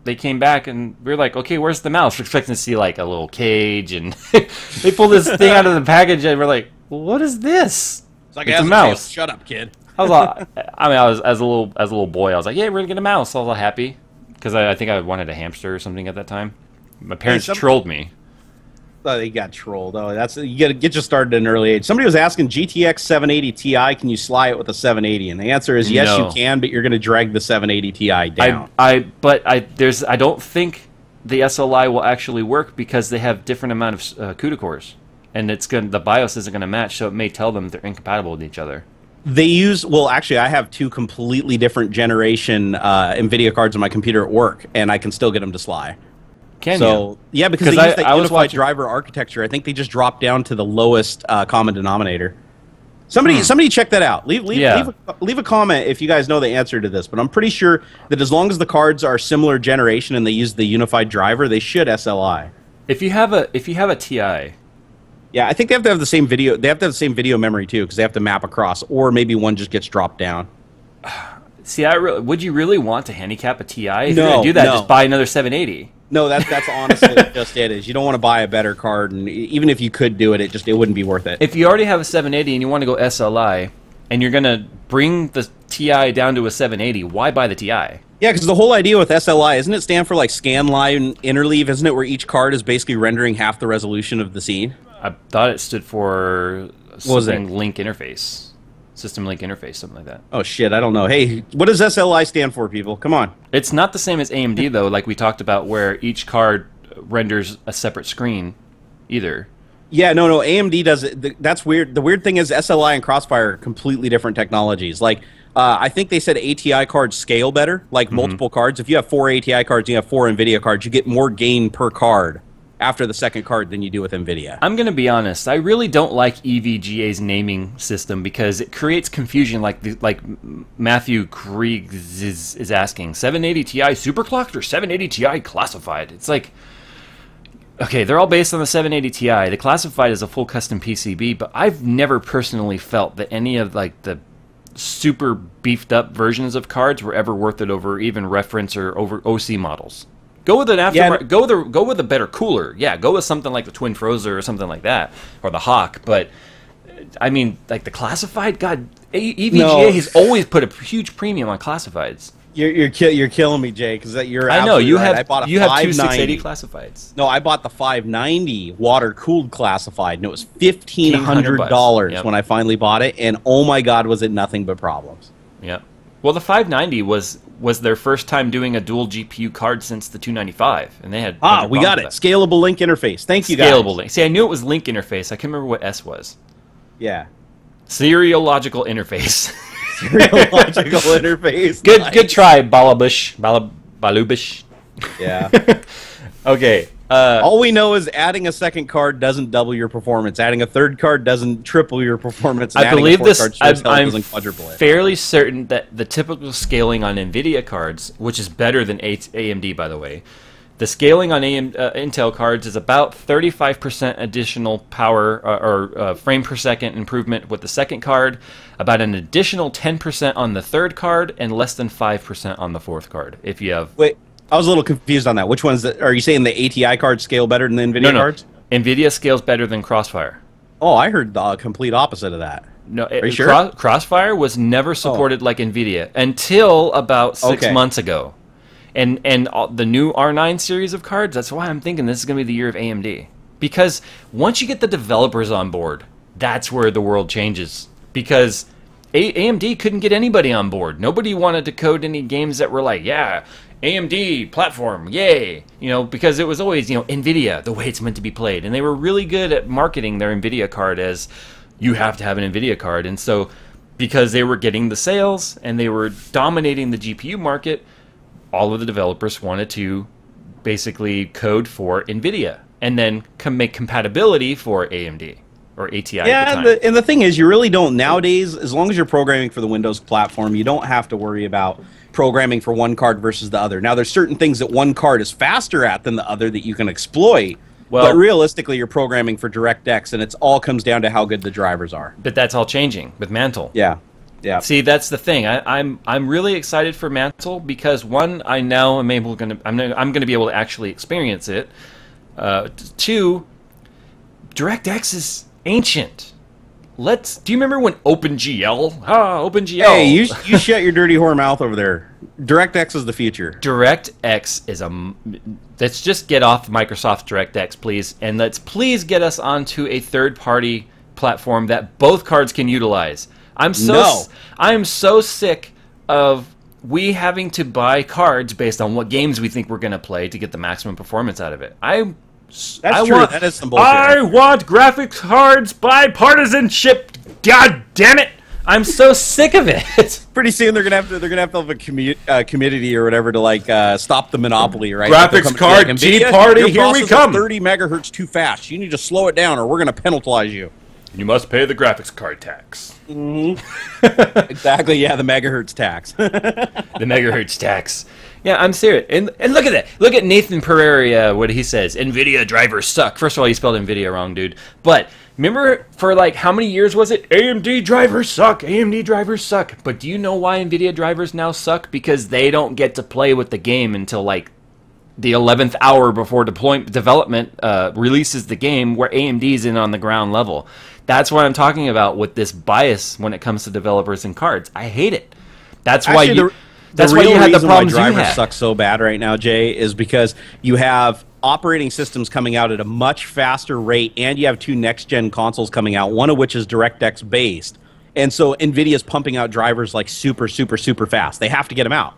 they came back, and we were like, "Okay, where's the mouse?" We're expecting to see, like, a little cage, and they pulled this thing out of the package, and we're like, well, what is this? It's like, it's a mouse. Shut up, kid. I was as a little boy, I was like, "Yeah, we're going to get a mouse." I was all happy, because I think I wanted a hamster or something at that time. My parents trolled me. Oh, they got trolled. Oh, you got to get you started at an early age. Somebody was asking, GTX 780 Ti, can you sly it with a 780? And the answer is yes, you can, but you're going to drag the 780 Ti down. I don't think the SLI will actually work because they have different amount of CUDA cores, and the BIOS isn't going to match, so it may tell them they're incompatible with each other. They use, well, actually, I have 2 completely different generation NVIDIA cards on my computer at work, and I can still get them to SLI. Can you? Yeah, because they use that unified driver architecture. I think they just dropped down to the lowest common denominator. Somebody check that out. Leave a comment if you guys know the answer to this. But I'm pretty sure that as long as the cards are similar generation and they use the unified driver, they should SLI. If you have a TI. Yeah, I think they have to have the same video. They have to have the same video memory too, because they have to map across, or maybe one just gets dropped down. See, would you really want to handicap a TI? If you're gonna do that, just buy another 780. No, that's honestly just it. Is you don't want to buy a better card, and even if you could do it, it wouldn't be worth it. If you already have a 780 and you want to go SLI, and you're gonna bring the TI down to a 780, why buy the TI? Yeah, because the whole idea with SLI, isn't it stand for like scan line interleave? Isn't it where each card is basically rendering half the resolution of the scene? I thought it stood for something link interface. System link interface, something like that. Oh shit, I don't know. Hey, what does SLI stand for, people? Come on. It's not the same as AMD though, like we talked about, where each card renders a separate screen, either. Yeah, no, AMD does it. That's weird. The weird thing is SLI and Crossfire are completely different technologies. Like, I think they said ATI cards scale better, like multiple cards. If you have 4 ATI cards and you have 4 NVIDIA cards, you get more gain per card after the second card than you do with NVIDIA. I'm going to be honest. I really don't like EVGA's naming system because it creates confusion, like Matthew Krieg is asking. 780 Ti superclocked or 780 Ti classified? It's like, okay, they're all based on the 780 Ti. The classified is a full custom PCB, but I've never personally felt that any of like the super beefed up versions of cards were ever worth it over even reference or over OC models. Go with an aftermarket. Yeah. Go with a better cooler. Yeah, go with something like the Twin Frozer or something like that, or the Hawk. But I mean, like the classified. God, EVGA has always put a huge premium on classifieds. You're killing me, Jay, because you're. I know you right. have. I bought a you have two 680 classifieds. No, I bought the 590 water cooled classified, and it was $1,500 when I finally bought it. And oh my God, was it nothing but problems. Yeah. Well, the 590 was their first time doing a dual GPU card since the 295, and they had. We got it. Scalable link interface. Thank you, guys. Scalable link. See, I knew it was link interface. I can't remember what S was. Yeah. Seriological interface. Seriological interface. Good try, Balubish. Yeah. Okay. All we know is adding a second card doesn't double your performance. Adding a third card doesn't triple your performance. I believe this. I'm fairly certain that the typical scaling on NVIDIA cards, which is better than AMD, by the way, the scaling on Intel cards is about 35% additional power or frame per second improvement with the second card, about an additional 10% on the third card, and less than 5% on the fourth card. If you have I was a little confused on that. Which ones are you saying the ATI cards scale better than the NVIDIA cards? NVIDIA scales better than Crossfire. Oh, I heard the complete opposite of that. No, are you sure? Crossfire was never supported like NVIDIA until about 6 months ago. And the new R9 series of cards, that's why I'm thinking this is going to be the year of AMD. Because once you get the developers on board, that's where the world changes. Because AMD couldn't get anybody on board. Nobody wanted to code any games that were like, yeah, AMD platform, yay! You know, because it was always, you know, NVIDIA, the way it's meant to be played. And they were really good at marketing their NVIDIA card as, you have to have an NVIDIA card. And so, because they were getting the sales and they were dominating the GPU market, all of the developers wanted to basically code for NVIDIA and then make compatibility for AMD. Or ATI at the time. And the thing is, you really don't nowadays, as long as you're programming for the Windows platform, you don't have to worry about programming for one card versus the other. Now, there's certain things that one card is faster at than the other that you can exploit, but realistically, you're programming for DirectX, and it all comes down to how good the drivers are. But that's all changing with Mantle. Yeah. Yeah. See, that's the thing. I'm really excited for Mantle because one, I now am able I'm gonna be able to actually experience it. Two, DirectX is ancient. Do you remember when OpenGL? OpenGL. Hey, you shut your dirty whore mouth over there. DirectX is the future. DirectX is let's just get off Microsoft DirectX, please, and let's please get us onto a third-party platform that both cards can utilize. I'm so sick of we having to buy cards based on what games we think we're going to play to get the maximum performance out of it. That's true. That is some bullshit. I want graphics cards by partisanship. God damn it! I'm so sick of it. Pretty soon they're gonna have to have a committee or whatever to like stop the monopoly, right? Graphics card Tea Party, here we come. 30 megahertz too fast. You need to slow it down, or we're gonna penalize you. You must pay the graphics card tax. Mm-hmm. Exactly. Yeah, the megahertz tax. The megahertz tax. Yeah, I'm serious. And look at that. Look at Nathan Pereira, what he says. NVIDIA drivers suck. First of all, he spelled NVIDIA wrong, dude. But remember for like how many years was it? AMD drivers suck. AMD drivers suck. But do you know why NVIDIA drivers now suck? Because they don't get to play with the game until like the 11th hour before development releases the game, where AMD's in on the ground level. That's what I'm talking about with this bias when it comes to developers and cards. I hate it. That's why you... That's why you had the problems you had. Drivers suck so bad right now, Jay, is because you have operating systems coming out at a much faster rate, and you have 2 next-gen consoles coming out, one of which is DirectX based. And so NVIDIA's pumping out drivers like super, super, super fast. They have to get them out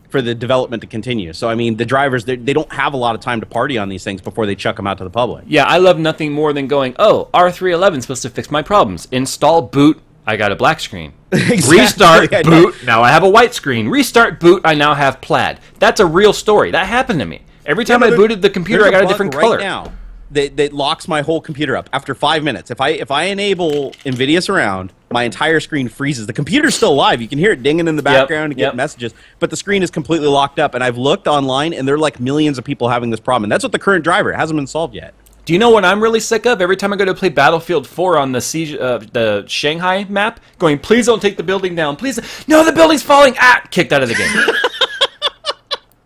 for the development to continue. So, I mean, the drivers, they don't have a lot of time to party on these things before they chuck them out to the public. Yeah, I love nothing more than going, oh, R311 is supposed to fix my problems. Install, boot, I got a black screen. Exactly. Restart, boot, now I have a white screen. Restart, boot, I now have plaid. That's a real story. That happened to me. Every time I booted the computer, I got a different color. Right now that locks my whole computer up after 5 minutes. If I enable NVIDIA Surround, my entire screen freezes. The computer's still alive. You can hear it dinging in the background and get messages, but the screen is completely locked up. And I've looked online, and there are like millions of people having this problem. And that's what the current driver. It hasn't been solved yet. Do you know what I'm really sick of? Every time I go to play Battlefield 4 on the Shanghai map, going, please don't take the building down. Please. No, the building's falling. Ah! Kicked out of the game.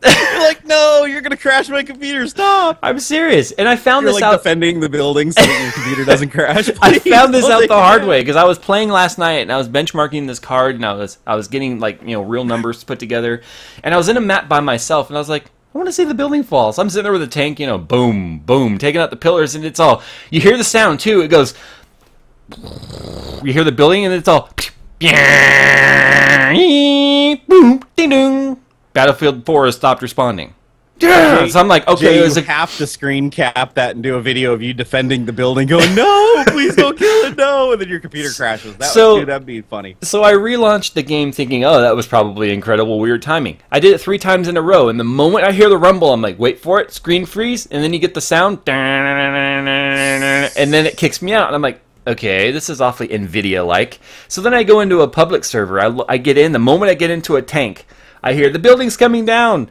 You're like, no, you're going to crash my computer. Stop. I'm serious. And I found this out. Defending the building so that your computer doesn't crash. I found this out the hard way because I was playing last night and I was benchmarking this card and I was getting like, you know, real numbers put together. And I was in a map by myself and I was like, I want to see the building fall. So I'm sitting there with a tank, you know, boom, boom, taking out the pillars, and it's all... You hear the sound, too. It goes... You hear the building, and it's all... Boom, ding-dong. Battlefield 4 has stopped responding. Jay, so I'm like, okay... Jay, you have to screen cap that and do a video of you defending the building, going, no, please don't kill it, no, and then your computer crashes. That'd be funny. So I relaunched the game thinking, oh, that was probably incredible weird timing. I did it 3 times in a row, and the moment I hear the rumble, I'm like, wait for it, screen freeze, and then you get the sound, and then it kicks me out, and I'm like, okay, this is awfully NVIDIA-like. So then I go into a public server, I get in, the moment I get into a tank, I hear, the building's coming down.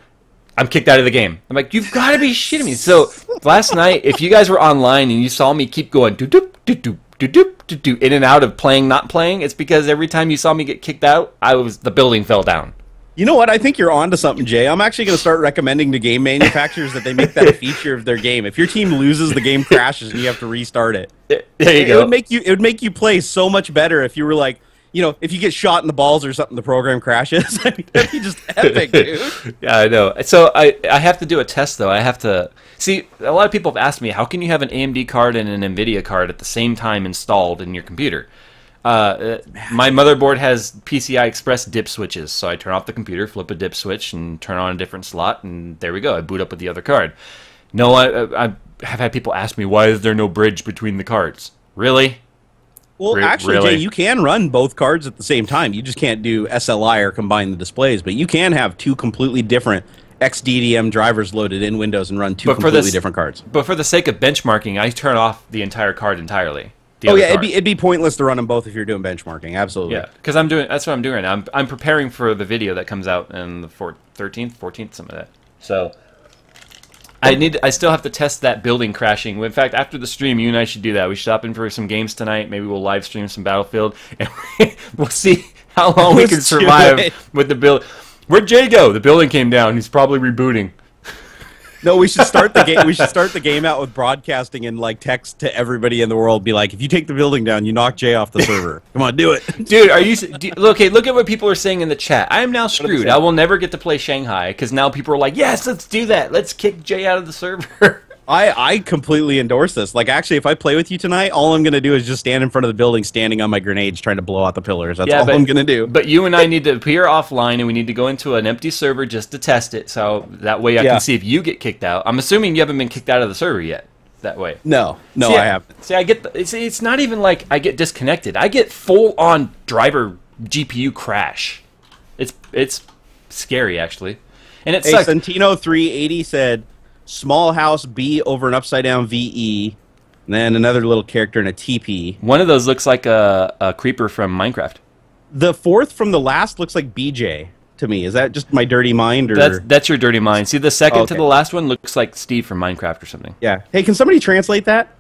I'm kicked out of the game. I'm like, you've got to be shitting me. So last night, if you guys were online and you saw me keep going do-doop, do-doop, do-doop, do-doop, in and out of playing, not playing, it's because every time you saw me get kicked out, the building fell down. You know what? I think you're onto something, Jay. I'm actually going to start recommending to game manufacturers that they make that a feature of their game. If your team loses, the game crashes and you have to restart it. There you go. It would make you play so much better if you were like, you know, if you get shot in the balls or something, the program crashes. I mean, that'd be just epic, dude. Yeah, I know. So I have to do a test, though. I have to... See, a lot of people have asked me, how can you have an AMD card and an NVIDIA card at the same time installed in your computer? My motherboard has PCI Express dip switches, so I turn off the computer, flip a dip switch, and turn on a different slot, and there we go. I boot up with the other card. No, I have had people ask me, why is there no bridge between the cards? Really? Well, actually, Jay, you can run both cards at the same time. You just can't do SLI or combine the displays, but you can have 2 completely different XDDM drivers loaded in Windows and run 2 completely different cards. But for the sake of benchmarking, I turn off the entire card entirely. Oh yeah, it'd be pointless to run them both if you're doing benchmarking. Absolutely. Yeah, because that's what I'm doing right now. I'm preparing for the video that comes out on the 13th, 14th, something like that. So I still have to test that building crashing. In fact, after the stream, you and I should do that. We should hop in for some games tonight. Maybe we'll live stream some Battlefield, and we'll see how long we can survive with the build. Where'd Jay go? The building came down. He's probably rebooting. No, we should start the game. We should start the game out with broadcasting and like text to everybody in the world. Be like, if you take the building down, you knock Jay off the server. Come on, do it, dude. Okay? Look at what people are saying in the chat. I am now screwed. I will never get to play Shanghai because now people are like, yes, let's do that. Let's kick Jay out of the server. I completely endorse this. Like, actually, if I play with you tonight, all I'm going to do is just stand in front of the building, standing on my grenades, trying to blow out the pillars. That's all I'm going to do. But you and I need to appear offline, and we need to go into an empty server just to test it, so that way I can see if you get kicked out. I'm assuming you haven't been kicked out of the server yet. That way. No, I haven't. See, I get. It's not even like I get disconnected. I get full-on driver GPU crash. It's scary, actually, and it sucks. Santino 380 said, "Small house B over an upside down VE, and then another little character in a TP." One of those looks like a creeper from Minecraft. The fourth from the last looks like BJ to me. Is that just my dirty mind, or that's your dirty mind? See, the second to the last one looks like Steve from Minecraft or something. Yeah. Hey, can somebody translate that?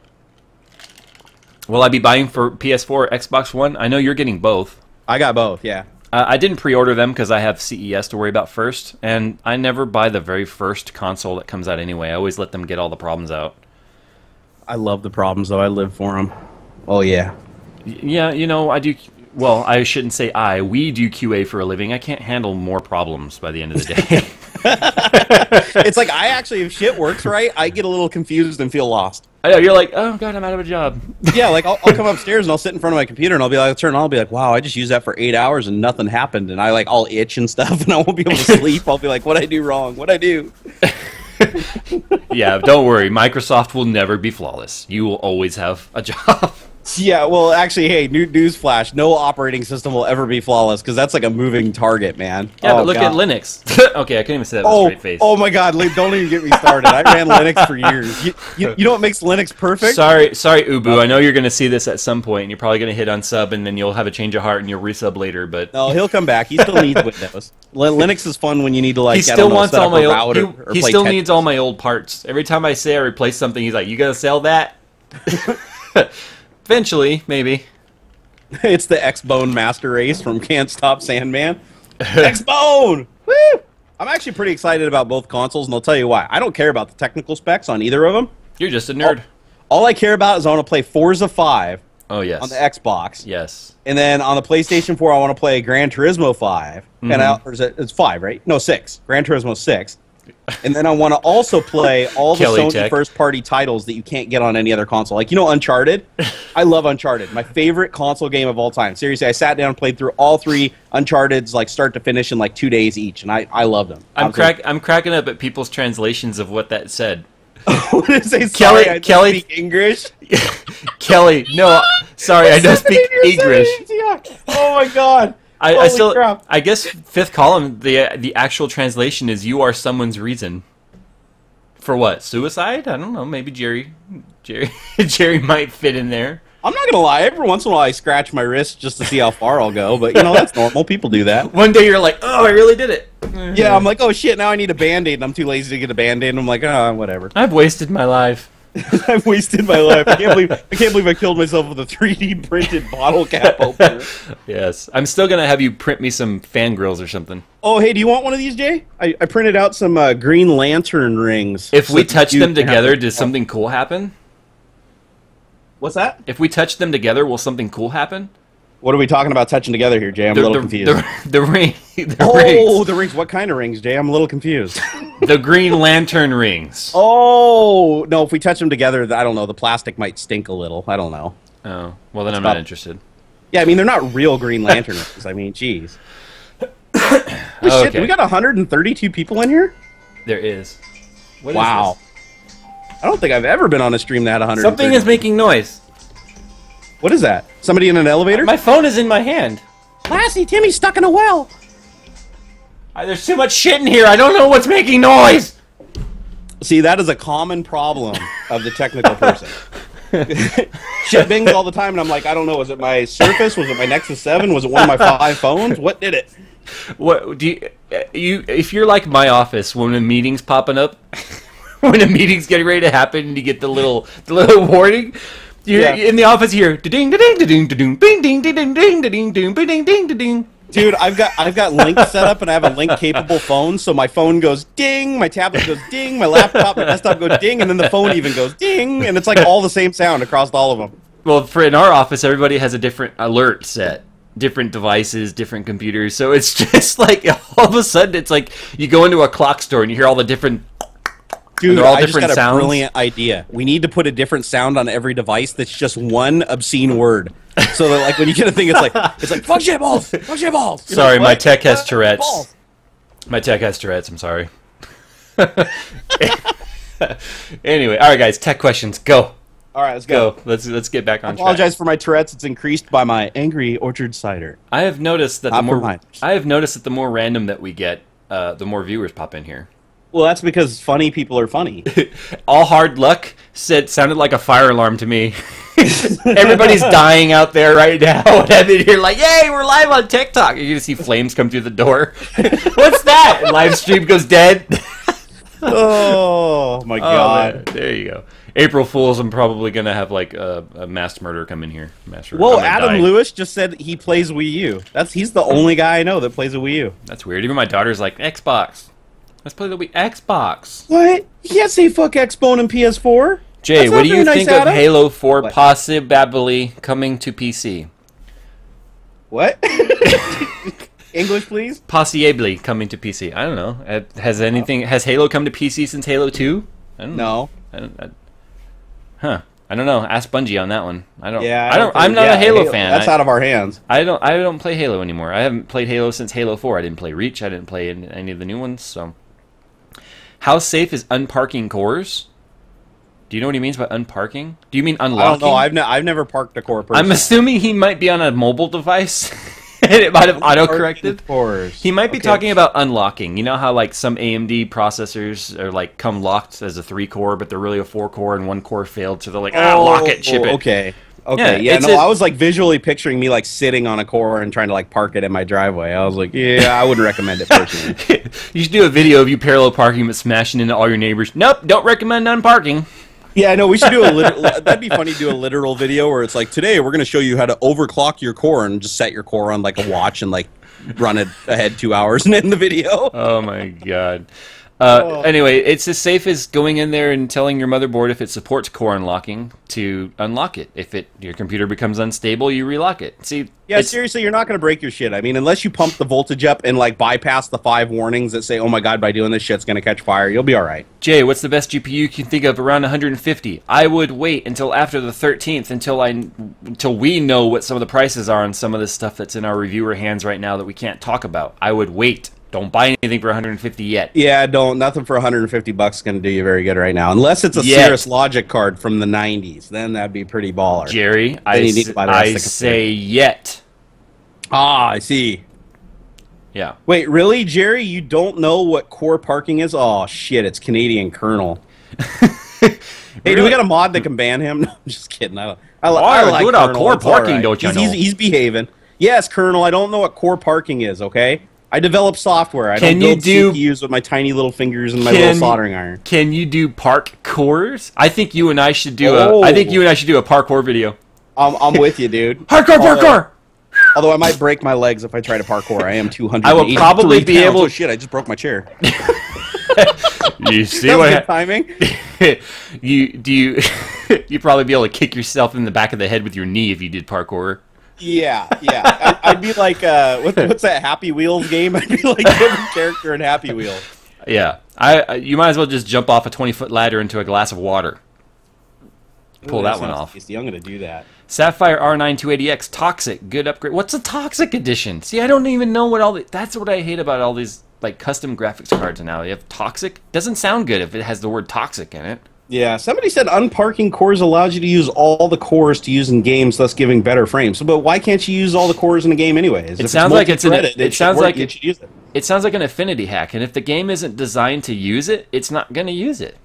Will I be buying for PS4 or Xbox One? I know you're getting both. I got both. Yeah. I didn't pre-order them because I have CES to worry about first, and I never buy the very first console that comes out anyway. I always let them get all the problems out. I love the problems, though. I live for them. Oh, yeah. Yeah, you know, I do... Well, I shouldn't say I. We do QA for a living. I can't handle more problems by the end of the day. It's like, I actually, if shit works right, I get a little confused and feel lost. I know, you're like, oh, God, I'm out of a job. Yeah, like, I'll come upstairs and I'll sit in front of my computer and I'll be like, I'll be like, wow, I just used that for 8 hours and nothing happened. And I'll itch and stuff and I won't be able to sleep. I'll be like, what'd I do wrong? What'd I do? Yeah, don't worry. Microsoft will never be flawless. You will always have a job. Yeah, well, actually, hey, news flash. No operating system will ever be flawless because that's like a moving target, man. Yeah, but look at Linux. Okay, I couldn't even say that with a straight face. Oh my God, don't even get me started. I ran Linux for years. You know what makes Linux perfect? Sorry, Ubu. I know you're going to see this at some point, and you're probably going to hit unsub, and then you'll have a change of heart, and you'll resub later. But no, he'll come back. He still needs Windows. Linux is fun when you need to like. He still wants all my old. He still needs all my old parts. Every time I say I replace something, he's like, "You gonna sell that?" Eventually, maybe. It's the X-Bone Master Race from Can't Stop Sandman. X-Bone! Woo! I'm actually pretty excited about both consoles, and I'll tell you why. I don't care about the technical specs on either of them. You're just a nerd. All I care about is I want to play Forza 5 on the Xbox. Yes. And then on the PlayStation 4, I want to play Gran Turismo 5. Mm-hmm. And it's 5, right? No, 6. Gran Turismo 6. And then I want to also play all the Sony first-party titles that you can't get on any other console. Like, you know, Uncharted? I love Uncharted. My favorite console game of all time. Seriously, I sat down and played through all 3 Uncharteds, like, start to finish in, like, 2 days each. And I love them. I'm cracking up at people's translations of what that said. What did it say? Sorry, I don't speak English? Kelly, no, sorry, I don't speak English. Oh, my God. I guess fifth column, the actual translation is "you are someone's reason." For what? Suicide? I don't know. Maybe Jerry might fit in there. I'm not gonna lie. Every once in a while, I scratch my wrist just to see how far I'll go. But you know, that's normal. People do that. One day you're like, "Oh, I really did it." Yeah, I'm like, "Oh shit!" Now I need a Band-Aid, and I'm too lazy to get a Band-Aid. And I'm like, "Oh, whatever." I've wasted my life. I've wasted my life. I can't believe I killed myself with a 3D printed bottle cap opener. Yes, I'm still gonna have you print me some fangirls or something. Oh, hey, do you want one of these, Jay? I printed out some Green Lantern rings. If we touch them together, does something cool happen? What's that? If we touch them together, will something cool happen? What are we talking about touching together here, Jay? I'm a little confused. The rings. The rings. What kind of rings, Jay? I'm a little confused. The Green Lantern rings. Oh, no, if we touch them together, I don't know. The plastic might stink a little. I don't know. Oh, well, then I'm not interested. Yeah, I mean, they're not real Green Lantern rings. I mean, jeez. Shit, we got 132 people in here? There is. What wow. Is this? I don't think I've ever been on a stream that had 130. Something is making noise. What is that? Somebody in an elevator? My phone is in my hand. Lassie, Timmy's stuck in a well. There's too much shit in here. I don't know what's making noise. See, that is a common problem of the technical person. Shit bings all the time, and I'm like, I don't know. Was it my Surface? Was it my Nexus 7? Was it one of my 5 phones? What did it? What do you? If you're like my office, when a meeting's popping up, when a meeting's getting ready to happen, and you get the little warning. You're in the office here. Ding ding ding ding ding bing ding ding ding ding ding ding ding ding ding. Dude, I've got Link set up, and I have a Link capable phone, so my phone goes ding, my tablet goes ding, my laptop, my desktop goes ding, and then the phone even goes ding, and it's like all the same sound across all of them. Well, in our office, everybody has a different alert set. Different devices, different computers, so it's just like all of a sudden it's like you go into a clock store and you hear all the different Dude, they're all I just different got a sounds. brilliant idea. We need to put a different sound on every device that's just one obscene word. So that, like, when you get a thing, it's like fuck shit balls, fuck shit balls. You're Sorry, like, my what? tech has Tourette's. Balls. My tech has Tourette's. I'm sorry. Anyway, all right, guys. Tech questions. Go. All right, let's go. Let's get back on I apologize for my Tourette's. It's increased by my angry orchard cider. track. I have noticed that Not the more random that we get, the more viewers pop in here. Well, that's because funny people are funny. All hard luck sounded like a fire alarm to me. Everybody's dying out there right now. And then you're like, "Yay, we're live on TikTok!" You're gonna see flames come through the door. What's that? And live stream goes dead. Oh my god! There you go. April Fools. I'm probably gonna have like a mass murder come in here. Whoa, Adam Lewis just said he plays Wii U. He's the only guy I know that plays a Wii U. That's weird. Even my daughter's like, Xbox. Let's play the Wii Xbox. What? You can't say fuck Xbone and PS4. Jay, what do you think of Adam? Halo 4 What? possibly coming to PC? What? English, please. Possibly coming to PC. I don't know. Has Halo come to PC since Halo 2? I don't know. No. I don't know. Ask Bungie on that one. Yeah. I'm not a Halo fan. That's out of our hands. I don't play Halo anymore. I haven't played Halo since Halo 4. I didn't play Reach. I didn't play any of the new ones. So, how safe is unparking cores? Do you know what he means by unparking? Do you mean unlocking? I don't know. I've never parked a core person. I'm assuming he might be on a mobile device. And it might have auto-corrected. He might be talking about unlocking. You know how like some AMD processors are like come locked as a 3-core, but they're really a 4-core, and 1 core failed, so they're like, lock it, chip it. Okay. Yeah, I was like visually picturing me like sitting on a core and trying to like park it in my driveway. I was like, yeah, I wouldn't recommend it personally. You should do a video of you parallel parking but smashing into all your neighbors. Nope, don't recommend unparking. Yeah, no, we should do that'd be funny to do a literal video where it's like, today we're going to show you how to overclock your core and just set your core on like a watch and like run it ahead 2 hours and end the video. Oh my god. Anyway, it's as safe as going in there and telling your motherboard if it supports core unlocking to unlock it. If your computer becomes unstable, you relock it. See, seriously, you're not going to break your shit. I mean, unless you pump the voltage up and like bypass the 5 warnings that say, "Oh my god, by doing this shit's going to catch fire," you'll be all right. Jay, what's the best GPU you can think of around 150? I would wait until after the 13th until we know what some of the prices are on some of this stuff that's in our reviewer hands right now that we can't talk about. I would wait. Don't buy anything for 150 yet. Yeah, don't. Nothing for 150 bucks is going to do you very good right now. Unless it's a Cirrus Logic card from the 90s. Then that'd be pretty baller. Jerry, I say yet. Ah, I see. Yeah. Wait, really? Jerry, you don't know what core parking is? Oh, shit, it's Canadian Colonel. Hey, do we got a mod that can ban him? No, I'm just kidding. I like Colonel. Core parking, right. Don't you know? He's behaving. Yes, Colonel, I don't know what core parking is, okay? I develop software. I don't build CPUs with my tiny little fingers and my little soldering iron. Can you do park cores? I think you and I should do a parkour video. I'm with you, dude. Parkour! Although I might break my legs if I try to parkour. I am 200. I will probably be able. Oh shit! I just broke my chair. You see what timing? You probably be able to kick yourself in the back of the head with your knee if you did parkour. Yeah. I'd be like, what's that Happy Wheels game? I'd be like every character in Happy Wheels. Yeah, you might as well just jump off a 20-foot ladder into a glass of water. Pull that one off. Tasty. I'm gonna do that. Sapphire R9 280X Toxic, good upgrade. What's a Toxic edition? See, I don't even know what that's what I hate about all these like custom graphics cards now. You have Toxic. Doesn't sound good if it has the word Toxic in it. Yeah, somebody said unparking cores allows you to use all the cores to use in games, thus giving better frames. But why can't you use all the cores in a game anyways? It sounds like it sounds like an affinity hack, and if the game isn't designed to use it, it's not going to use it.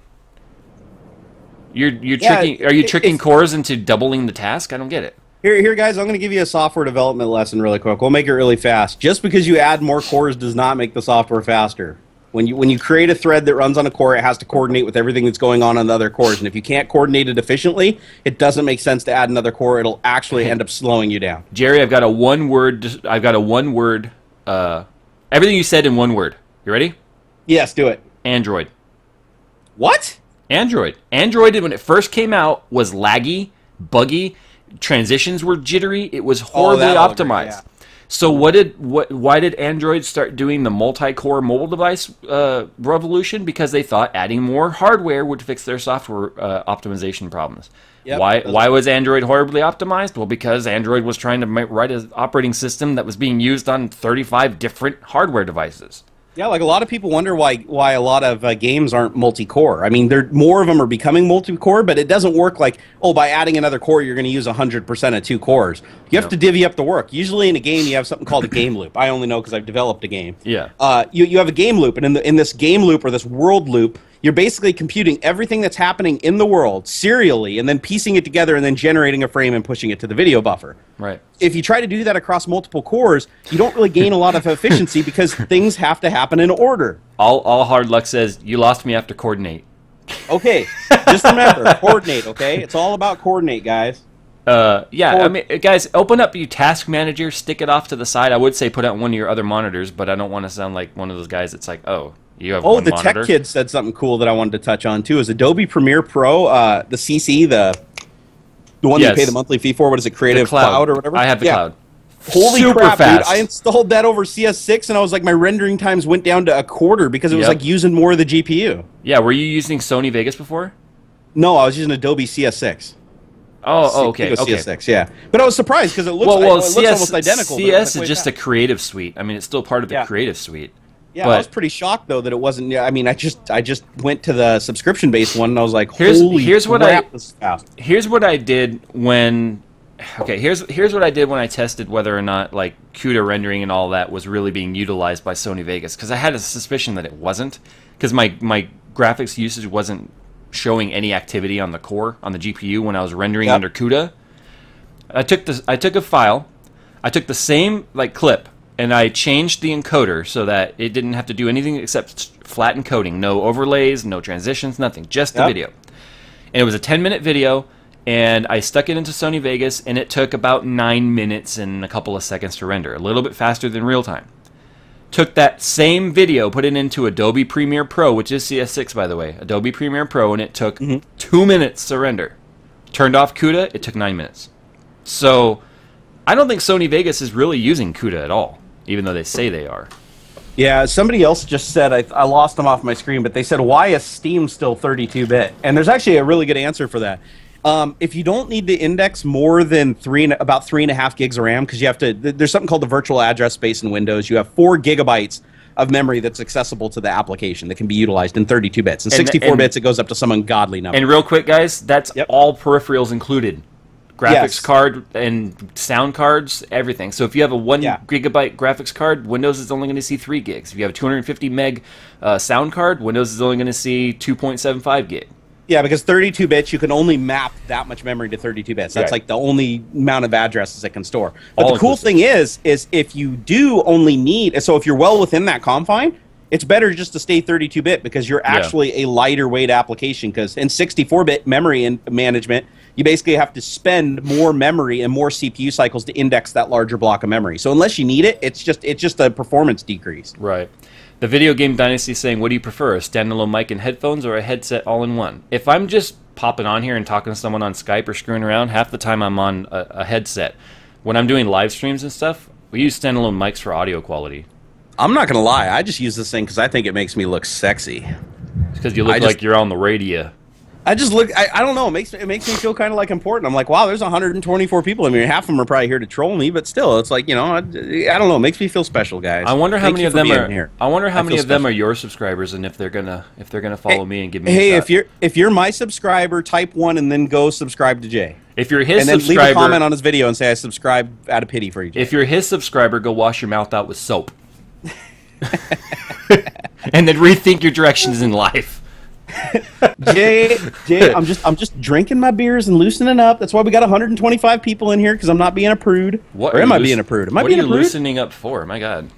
Are you tricking cores into doubling the task? I don't get it. Here, guys, I'm going to give you a software development lesson really quick. We'll make it really fast. Just because you add more cores does not make the software faster. When you create a thread that runs on a core, it has to coordinate with everything that's going on the other cores. And if you can't coordinate it efficiently, it doesn't make sense to add another core. It'll actually end up slowing you down. Jerry, I've got a one word. Everything you said in one word. You ready? Yes, do it. Android. What? Android, when it first came out, was laggy, buggy. Transitions were jittery. It was horribly optimized. So why did Android start doing the multi-core mobile device revolution? Because they thought adding more hardware would fix their software optimization problems. Yep, why was Android horribly optimized? Well, because Android was trying to write an operating system that was being used on 35 different hardware devices. Yeah, like a lot of people wonder why a lot of games aren't multi-core. I mean, more of them are becoming multi-core, but it doesn't work like, oh, by adding another core, you're going to use 100% of 2 cores. You have to divvy up the work. Usually in a game, you have something called a game loop. I only know because I've developed a game. Yeah. You have a game loop, and in this game loop or this world loop, you're basically computing everything that's happening in the world serially and then piecing it together and then generating a frame and pushing it to the video buffer. Right. If you try to do that across multiple cores, you don't really gain a lot of efficiency because things have to happen in order. All hard luck says, you lost me after coordinate. Okay, just remember, coordinate, okay? It's all about coordinate, guys. Yeah, I mean, guys, open up your task manager, stick it off to the side. I would say put it on one of your other monitors, but I don't want to sound like one of those guys that's like, oh, you have one the monitor? Tech Kid said something cool that I wanted to touch on, too, is Adobe Premiere Pro, the CC, the one that you pay the monthly fee for. What is it, Creative Cloud or whatever? I have the Cloud. Holy Super crap, fast. dude. I installed that over CS6, and I was like, my rendering times went down to a quarter because it was like using more of the GPU. Yeah, were you using Sony Vegas before? No, I was using Adobe CS6. Oh, okay. CS6, yeah. But I was surprised because it looks, it looks almost identical. CS is just a creative suite. I mean, it's still part of the creative suite. Yeah, but I was pretty shocked though that it wasn't. I mean, I just went to the subscription-based one, and I was like, "Holy crap, this is fast." Here's what I did when. Okay, here's what I did when I tested whether or not like CUDA rendering and all that was really being utilized by Sony Vegas, because I had a suspicion that it wasn't, because my graphics usage wasn't showing any activity on the core on the GPU when I was rendering under CUDA. I took a file, I took the same clip, and I changed the encoder so that it didn't have to do anything except flat encoding, no overlays, no transitions, nothing, just the video. And it was a 10-minute video, and I stuck it into Sony Vegas, and it took about 9 minutes and a couple of seconds to render, a little bit faster than real time. Took that same video, put it into Adobe Premiere Pro, which is CS6 by the way, Adobe Premiere Pro, and it took 2 minutes to render. Turned off CUDA, it took 9 minutes. So I don't think Sony Vegas is really using CUDA at all, even though they say they are. Yeah, somebody else just said, I lost them off my screen, but they said, why is Steam still 32-bit? And there's actually a really good answer for that. If you don't need to index more than about 3.5 gigs of RAM, because you have to, there's something called the virtual address space in Windows. You have 4 gigabytes of memory that's accessible to the application that can be utilized in 32 bits. And 64 bits, it goes up to some ungodly number. And real quick, guys, that's all peripherals included. Graphics card and sound cards, everything. So if you have a 1 gigabyte graphics card, Windows is only going to see 3 gigs. If you have a 250 meg sound card, Windows is only going to see 2.75 gig. Yeah, because 32 bits, you can only map that much memory to 32 bits. That's like the only amount of addresses it can store. But the cool thing is if you do only need, so if you're well within that confine, it's better just to stay 32-bit because you're actually a lighter weight application, because in 64-bit memory and management, you basically have to spend more memory and more CPU cycles to index that larger block of memory. So unless you need it, it's just a performance decrease. Right. The Video Game Dynasty is saying, what do you prefer, a standalone mic and headphones or a headset all-in-one? If I'm just popping on here and talking to someone on Skype or screwing around, half the time I'm on a headset. When I'm doing live streams and stuff, we use standalone mics for audio quality. I'm not going to lie. I just use this thing because I think it makes me look sexy. It's because you look like you're on the radio. I just look, I don't know, it makes me feel kind of like important. I'm like, wow, there's 124 people. I mean, half of them are probably here to troll me, but still, it's like, you know, I don't know, it makes me feel special, guys. I wonder how many of them are here. I wonder how many of them are your subscribers, and if they're gonna follow me and give me a shot. if you're my subscriber, type 1 and then go subscribe to Jay. If you're his subscriber, subscriber, leave a comment on his video and say I subscribe out of pity for you, Jay. If you're his subscriber, go wash your mouth out with soap. And then rethink your directions in life. Jay, I'm just drinking my beers and loosening up. That's why we got 125 people in here, because I'm not being a prude. Or am I being a prude? Am I being a prude? What are you loosening up for? My God.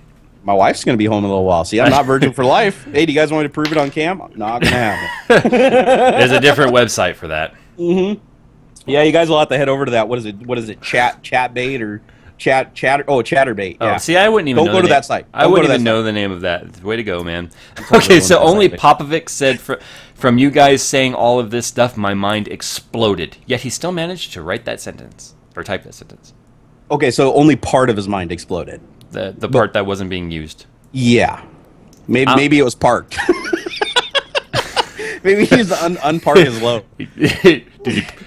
My wife's going to be home in a little while. See, I'm not virgin for life. Hey, do you guys want me to prove it on cam? Not going to happen. There's a different website for that. Yeah, you guys will have to head over to that. What is it? Chatbait or Chatterbait. Yeah. Oh, see, I wouldn't even Don't go to that site. I wouldn't even know the name of that. Way to go, man. Okay, so only Popovic said from you guys saying all of this stuff, my mind exploded. Yet he still managed to write that sentence, or type that sentence. Okay, so only part of his mind exploded. The part that wasn't being used. Yeah. Maybe it was parked. Maybe he's unpark his load.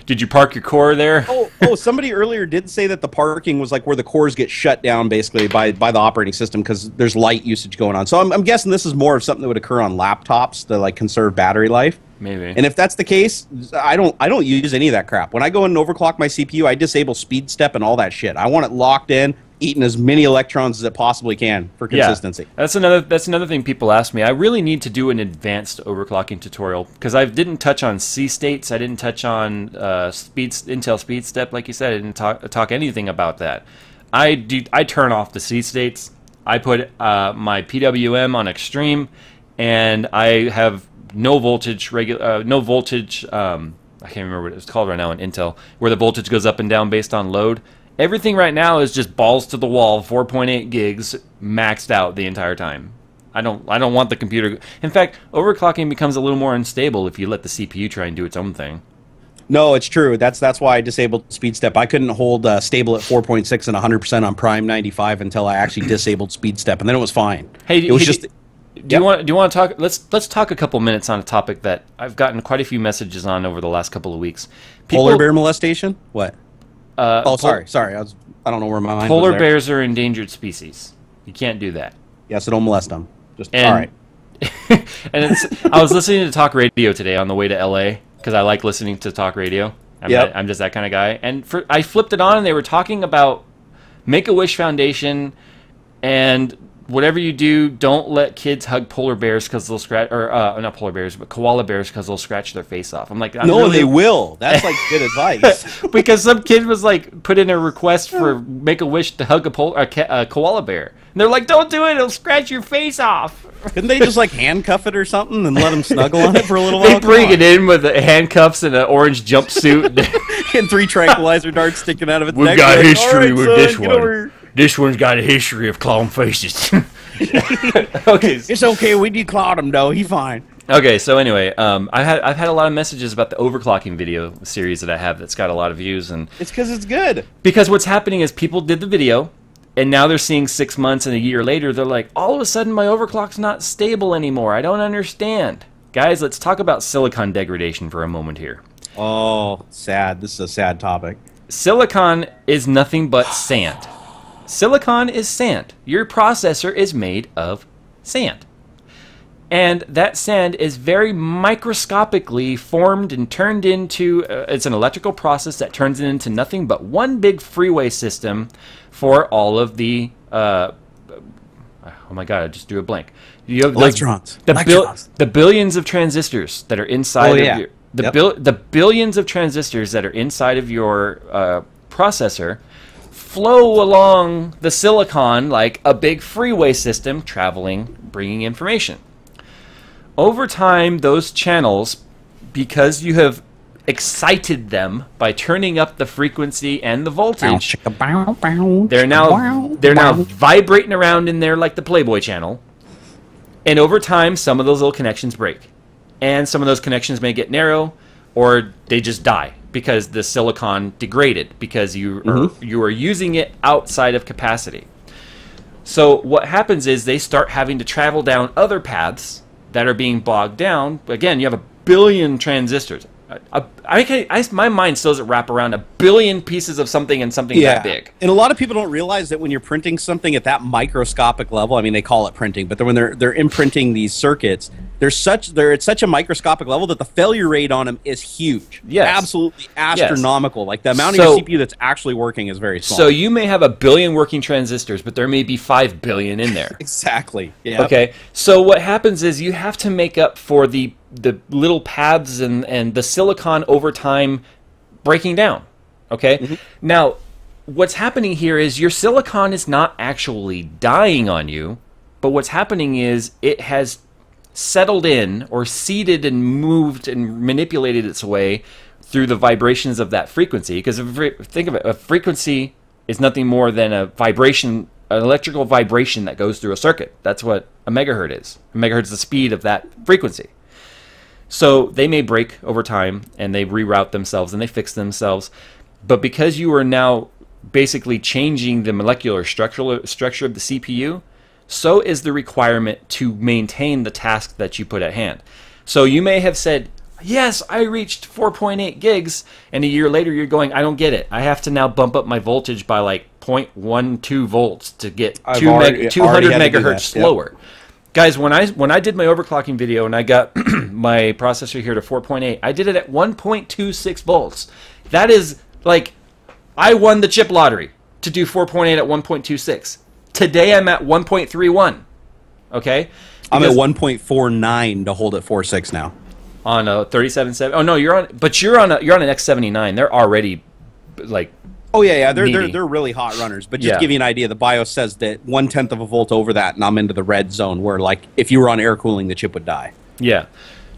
Did you park your core there? Oh, somebody earlier did say that the parking was like where the cores get shut down basically by the operating system because there's light usage going on. So I'm guessing this is more of something that would occur on laptops to like conserve battery life. Maybe. And if that's the case, I don't use any of that crap. When I go and overclock my CPU, I disable speed step and all that shit. I want it locked in, eating as many electrons as it possibly can for consistency. Yeah, that's another thing people ask me. I really need to do an advanced overclocking tutorial because I didn't touch on C states. I didn't touch on Intel speed step, like you said. I didn't talk anything about that. I turn off the C states. I put my PWM on extreme, and I have no voltage I can't remember what it's called right now in Intel, where the voltage goes up and down based on load. Everything right now is just balls to the wall, 4.8 gigs, maxed out the entire time. I don't want the computer. In fact, overclocking becomes a little more unstable if you let the CPU try and do its own thing. No, it's true. That's why I disabled speed step. I couldn't hold stable at 4.6 and 100% on Prime 95 until I actually disabled speed step, and then it was fine. Do you want to talk? Let's talk a couple minutes on a topic that I've gotten quite a few messages on over the last couple of weeks. Polar bear molestation? What? Sorry. I don't know where my mind was Polar there. bears are endangered species. You can't do that. Yeah, so don't molest them. All right. And I was listening to talk radio today on the way to LA because I like listening to talk radio. I'm just that kind of guy. And I flipped it on, and they were talking about Make-A-Wish Foundation and whatever you do, don't let kids hug polar bears because they'll scratch, or not polar bears, but koala bears because they'll scratch their face off. I'm like, they will. That's like good advice. Because some kid was like, put in a request for Make-A-Wish to hug a koala bear, and they're like, don't do it, it'll scratch your face off. Couldn't they just like handcuff it or something and let him snuggle on it for a little while? They bring it in with the handcuffs and an orange jumpsuit and 3 tranquilizer darts sticking out of its neck. We've got history with this one. This one's got a history of clown faces. Okay, it's okay. We declawed him though. He's fine. Okay, so anyway, I've had a lot of messages about the overclocking video series that I have that's got a lot of views, and it's because it's good. Because what's happening is people did the video, and now they're seeing 6 months and a year later, they're like, all of a sudden my overclock's not stable anymore. I don't understand. Guys, let's talk about silicon degradation for a moment here. Oh, sad. This is a sad topic. Silicon is nothing but sand. Silicon is sand. Your processor is made of sand. And that sand is very microscopically formed and turned into, it's an electrical process that turns it into nothing but one big freeway system for all of the, oh my god, I just drew a blank. You have electrons. The billions of transistors that are inside of your, the billions of transistors that are inside of your processor flow along the silicon like a big freeway system traveling, bringing information. Over time, those channels, because you have excited them by turning up the frequency and the voltage, they're now vibrating around in there like the Playboy channel. And over time, some of those little connections break. And some of those connections may get narrow, or they just die because the silicon degraded because you are using it outside of capacity. So what happens is they start having to travel down other paths that are being bogged down. Again, you have a billion transistors. My mind still doesn't wrap around a billion pieces of something and something that big. And a lot of people don't realize that when you're printing something at that microscopic level, I mean, they call it printing, but when they're imprinting these circuits, they're at such a microscopic level that the failure rate on them is huge. Yes. Absolutely astronomical. Yes. Like the amount of your CPU that's actually working is very small. So you may have a billion working transistors, but there may be 5 billion in there. Exactly. Yeah. Okay. So what happens is you have to make up for the little paths and the silicon over time breaking down. Okay. Now, what's happening here is your silicon is not actually dying on you, but what's happening is it has settled in or seeded and moved and manipulated its way through the vibrations of that frequency. Because think of it, a frequency is nothing more than a vibration, an electrical vibration that goes through a circuit. That's what a megahertz is. A megahertz is the speed of that frequency. So they may break over time and they reroute themselves and they fix themselves. But because you are now basically changing the molecular structure of the CPU, so is the requirement to maintain the task that you put at hand. So you may have said, yes, I reached 4.8 gigs, and a year later you're going, I don't get it. I have to now bump up my voltage by like 0.12 volts to get 200 megahertz slower. Yep. Guys, when I did my overclocking video and I got my processor here to 4.8, I did it at 1.26 volts. That is like, I won the chip lottery to do 4.8 at 1.26. Today I'm at 1.31. Okay? I'm at 1.49 to hold at 4.6 now. On a 3770. Oh no, you're on an X79. They're already like, oh yeah, they're really hot runners. But just to give you an idea, the BIOS says that 1/10 of a volt over that, and I'm into the red zone where, like, if you were on air cooling, the chip would die. Yeah.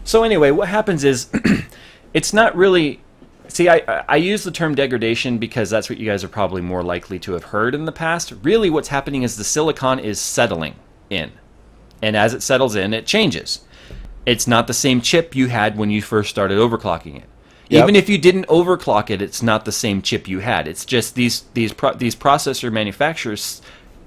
So anyway, what happens is, it's not really. See, I use the term degradation because that's what you guys are probably more likely to have heard in the past. Really, what's happening is the silicon is settling in, and as it settles in, it changes. It's not the same chip you had when you first started overclocking it. Yep. Even if you didn't overclock it, it's not the same chip you had. It's just these processor manufacturers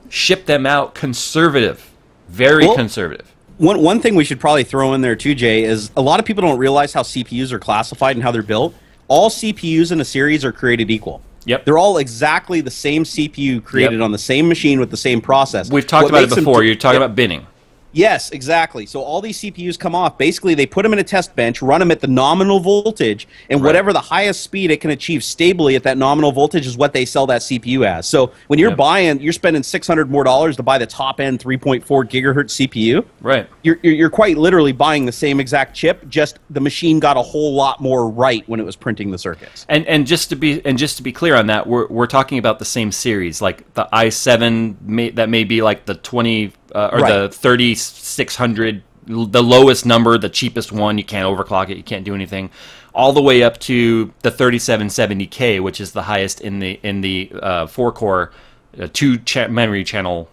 ship them out conservative, very conservative. One thing we should probably throw in there too, Jay, is a lot of people don't realize how CPUs are classified and how they're built. All CPUs in a series are created equal. Yep. They're all exactly the same CPU created on the same machine with the same process. We've talked about it before. You're talking about binning. Yes, exactly. So all these CPUs come off. Basically, they put them in a test bench, run them at the nominal voltage, and whatever the highest speed it can achieve stably at that nominal voltage is what they sell that CPU as. So when you're buying, you're spending $600 more to buy the top-end 3.4 gigahertz CPU. Right. You're quite literally buying the same exact chip, just the machine got a whole lot more right when it was printing the circuits. And just to be clear on that, we're talking about the same series, like the i7 that may be like the 20 or the 3600, the lowest number, the cheapest one. You can't overclock it, you can't do anything, all the way up to the 3770K, which is the highest in the 4-core memory channel.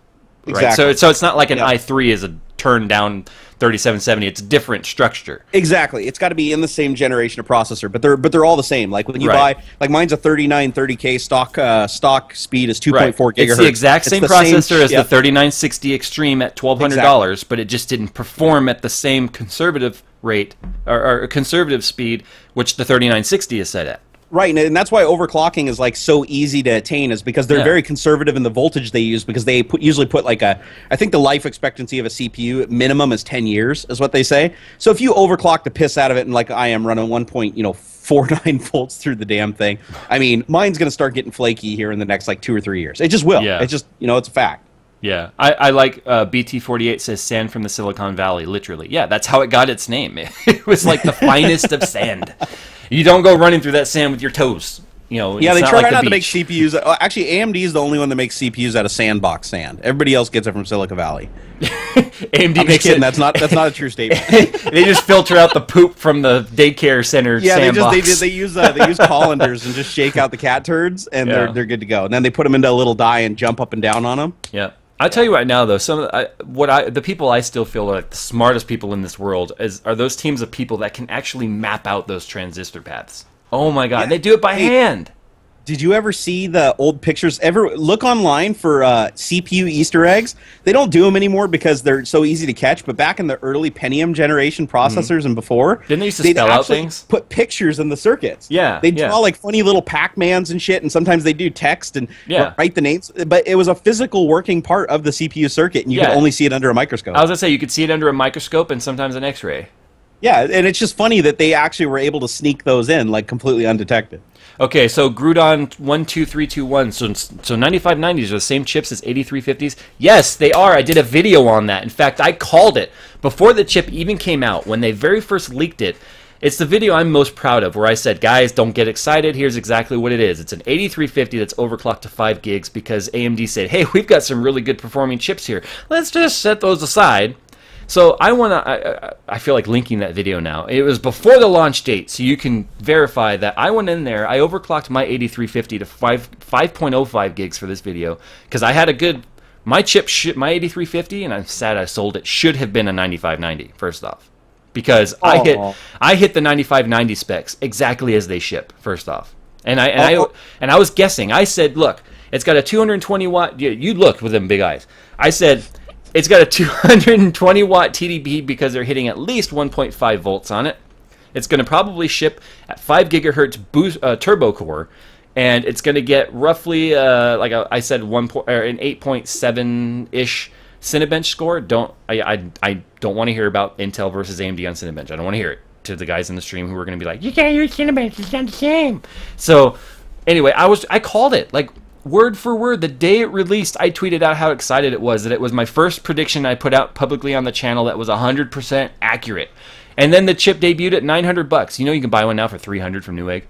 Right. Exactly. So it's not like an i3 is a turned down 3770. It's a different structure. Exactly. It's got to be in the same generation of processor, but they're all the same. Like when you buy, like mine's a 3930K stock speed is 2.4 gigahertz. It's the exact same processor as the 3960 Extreme at $1,200, but it just didn't perform at the same conservative rate or conservative speed which the 3960 is set at. Right, and that's why overclocking is like so easy to attain, is because they're very conservative in the voltage they use, because they usually put like I think the life expectancy of a CPU minimum is 10 years, is what they say. So if you overclock the piss out of it, and like I am running 1.49 volts through the damn thing, I mean, mine's going to start getting flaky here in the next like 2 or 3 years. It just will. Yeah. It's just, it's a fact. Yeah, I like BT48 says sand from the Silicon Valley, literally. Yeah, that's how it got its name. It was like the finest of sand. You don't go running through that sand with your toes. Yeah, they try not to make CPUs. Actually, AMD is the only one that makes CPUs out of sandbox sand. Everybody else gets it from Silicon Valley. AMD makes it. That's not a true statement. They just filter out the poop from the daycare center. Sandbox. They use colanders and just shake out the cat turds, and they're good to go. And then they put them into a little die and jump up and down on them. Yeah. I'll tell you right now, though, the people I still feel are like the smartest people in this world are those teams of people that can actually map out those transistor paths. Oh my God, they do it by hand. Did you ever see the old pictures? Ever look online for CPU Easter eggs? They don't do them anymore because they're so easy to catch. But back in the early Pentium generation processors and before, didn't they used to spell out things? Put pictures in the circuits. Yeah, they draw like funny little Pac-Mans and shit, and sometimes they do text and write the names. But it was a physical working part of the CPU circuit, and you could only see it under a microscope. I was gonna say you could see it under a microscope and sometimes an X-ray. Yeah, and it's just funny that they actually were able to sneak those in like completely undetected. Okay, so Grudon 12321. So 9590s are the same chips as 8350s? Yes, they are. I did a video on that. In fact, I called it before the chip even came out. When they very first leaked it, it's the video I'm most proud of, where I said, guys, don't get excited. Here's exactly what it is. It's an 8350 that's overclocked to 5 gigs because AMD said, hey, we've got some really good performing chips here. Let's just set those aside. So I feel like linking that video now. It was before the launch date, so you can verify that I went in there, I overclocked my 8350 to 5.05 gigs for this video, because I had my chip, my 8350, and I'm sad I sold it, should have been a 9590, first off. Because I hit the 9590 specs exactly as they ship, first off. And I was guessing. I said, look, it's got a 220 watt. You looked with them big eyes. I said it's got a 220 watt TDP because they're hitting at least 1.5 volts on it. It's going to probably ship at 5 gigahertz boost turbo core, and it's going to get roughly I said an 8.7 ish Cinebench score. I don't want to hear about Intel versus AMD on Cinebench. I don't want to hear it, to the guys in the stream who are going to be like, you can't use Cinebench, it's not the same. So anyway, I called it like word for word the day it released. I tweeted out how excited it was, that it was my first prediction I put out publicly on the channel that was 100% accurate. And then the chip debuted at $900. You know you can buy one now for $300 from Newegg.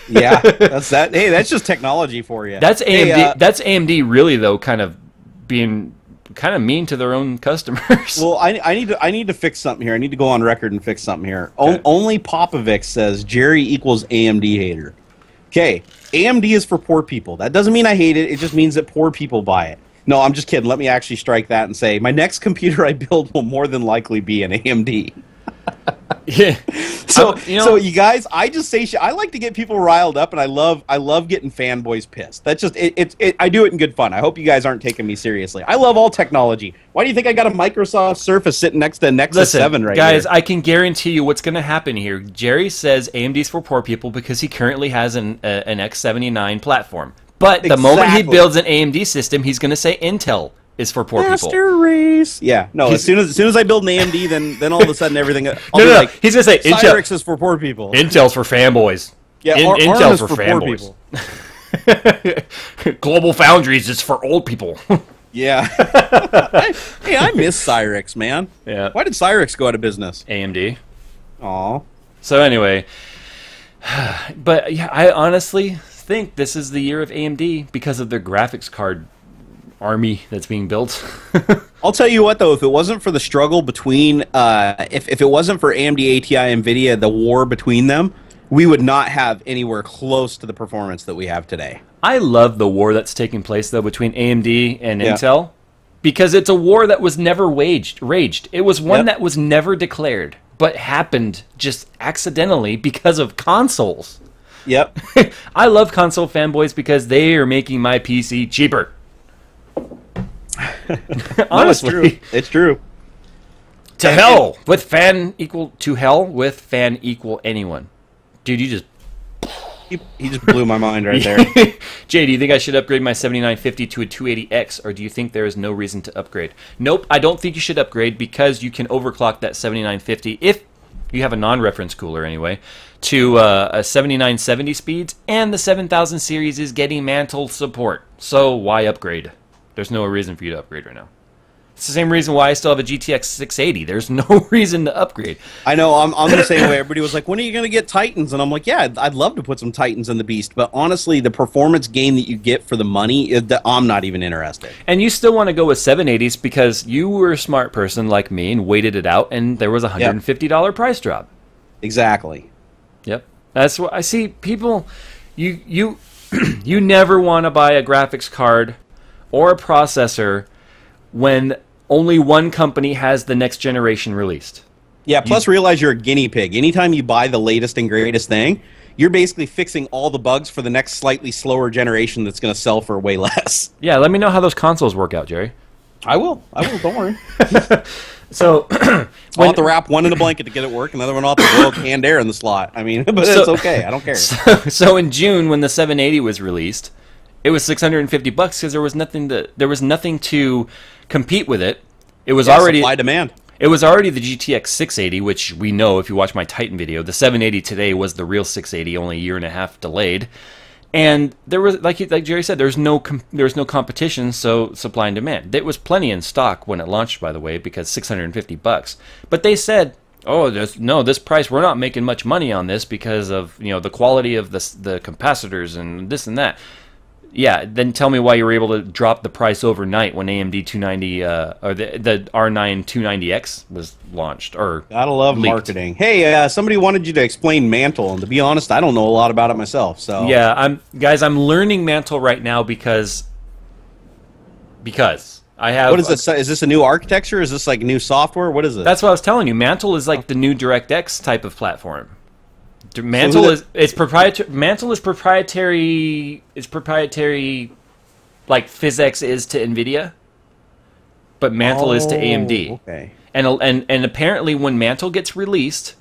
Yeah, that's that. Hey, that's just technology for you. That's AMD. Hey, that's AMD really though, kind of being kind of mean to their own customers. Well, I need to fix something here. I need to go on record and fix something here. Okay. Only Popovic says Jerry equals AMD hater. Okay, AMD is for poor people. That doesn't mean I hate it. It just means that poor people buy it. No, I'm just kidding. Let me actually strike that and say my next computer I build will more than likely be an AMD. Yeah. So you guys, I just say I like to get people riled up, and I love getting fanboys pissed. That's just I do it in good fun. I hope you guys aren't taking me seriously. I love all technology. Why do you think I got a Microsoft Surface sitting next to Nexus 7 right guys, here? I can guarantee you what's going to happen here. Jerry says AMD's for poor people because he currently has an X79 platform. But the moment he builds an AMD system, he's going to say Intel is for poor people. Master race. Yeah. No. As soon as I build an AMD, then all of a sudden everything. No. Like, he's gonna say Cyrix is for poor people. Intel's for fanboys. Yeah. Intel's for fanboys. Global Foundries is for old people. Yeah. Hey, I miss Cyrix, man. Yeah. Why did Cyrix go out of business? AMD. Aw. So anyway, but yeah, I honestly think this is the year of AMD because of their graphics card army that's being built. I'll tell you what, though, if it wasn't for the struggle between, if it wasn't for AMD, ATI, and NVIDIA, the war between them, we would not have anywhere close to the performance that we have today. I love the war that's taking place, though, between AMD and Intel, because it's a war that was never raged. It was one that was never declared, but happened just accidentally because of consoles. Yep. I love console fanboys because they are making my PC cheaper. Honestly, no, it's true. It's true. To hell with fan equal anyone. Dude, you just he just blew my mind right there. Jay, do you think I should upgrade my 7950 to a 280X, or do you think there is no reason to upgrade? Nope, I don't think you should upgrade because you can overclock that 7950 if you have a non-reference cooler anyway to a 7970 speeds, and the 7000 series is getting Mantle support. So why upgrade? There's no reason for you to upgrade right now. It's the same reason why I still have a GTX 680. There's no reason to upgrade. I know. I'm the same way. Everybody was like, when are you going to get Titans? And I'm like, yeah, I'd love to put some Titans in the beast. But honestly, the performance gain that you get for the money, I'm not even interested. And you still want to go with 780s because you were a smart person like me and waited it out, and there was a $150 price drop. Exactly. Yep. That's what I see. People, you never want to buy a graphics card or a processor when only one company has the next generation released. Yeah, plus realize you're a guinea pig. Anytime you buy the latest and greatest thing, you're basically fixing all the bugs for the next slightly slower generation that's going to sell for way less. Yeah, let me know how those consoles work out, Jerry. I will, don't worry. So I'll have to wrap one in a blanket to get it work, another one off the boil canned air in the slot. I mean, but it's okay. I don't care. So in June, when the 780 was released, it was $650 because there was nothing to compete with it. It was already supply demand. It was already the GTX 680, which we know if you watch my Titan video. The 780 today was the real 680, only a year and a half delayed. And there was, like Jerry said, there was no competition, so supply and demand. It was plenty in stock when it launched, by the way, because $650. But they said, oh, this price, we're not making much money on this because of the quality of the capacitors and this and that. Yeah, then tell me why you were able to drop the price overnight when AMD 290 or the R9 290X was launched or gotta love leaked. Marketing. Hey, somebody wanted you to explain Mantle, and to be honest, I don't know a lot about it myself. So yeah, I'm learning Mantle right now because I have. What is this? Is this a new architecture? Is this like new software? What is it? That's what I was telling you. Mantle is like the new DirectX type of platform. Mantle is proprietary. Mantle is proprietary. It's proprietary, like PhysX is to NVIDIA, but Mantle is to AMD. Okay. And apparently, when Mantle gets released,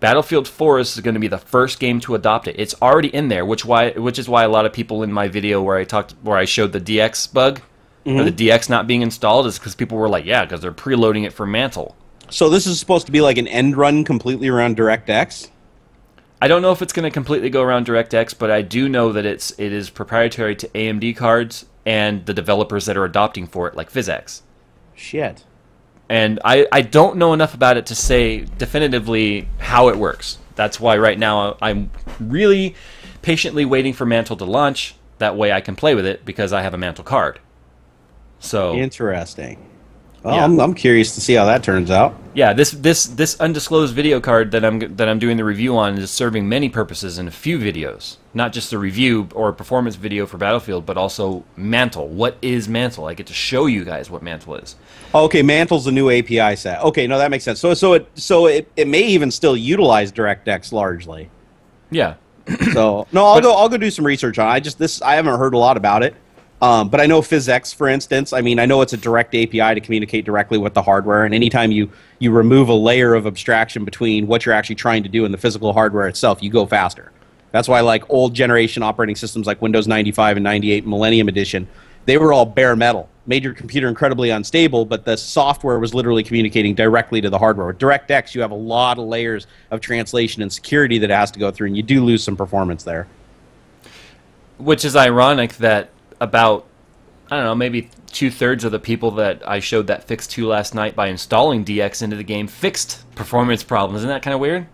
Battlefield 4 is going to be the first game to adopt it. It's already in there, which is why a lot of people in my video where I showed the DX bug, or the DX not being installed, is because people were like, yeah, because they're preloading it for Mantle. So this is supposed to be like an end run completely around DirectX? I don't know if it's going to completely go around DirectX, but I do know that it is proprietary to AMD cards and the developers that are adopting for it, like PhysX. Shit. And I don't know enough about it to say definitively how it works. That's why right now I'm really patiently waiting for Mantle to launch. That way I can play with it because I have a Mantle card. So interesting. Well, yeah. I'm curious to see how that turns out. Yeah, this undisclosed video card that I'm doing the review on is serving many purposes in a few videos. Not just a review or a performance video for Battlefield, but also Mantle. What is Mantle? I get to show you guys what Mantle is. Okay, Mantle's the new API set. Okay, no, that makes sense. So it may even still utilize DirectX largely. Yeah. So no, I'll go do some research on it. I haven't heard a lot about it. But I know PhysX, for instance, I mean, I know it's a direct API to communicate directly with the hardware, and anytime you remove a layer of abstraction between what you're actually trying to do and the physical hardware itself, you go faster. That's why, like, old generation operating systems like Windows 95 and 98 Millennium Edition, they were all bare metal, made your computer incredibly unstable, but the software was literally communicating directly to the hardware. With DirectX, you have a lot of layers of translation and security that it has to go through, and you do lose some performance there. Which is ironic that about, I don't know, maybe 2/3 of the people that I showed that fix to last night by installing DX into the game fixed performance problems. Isn't that kind of weird?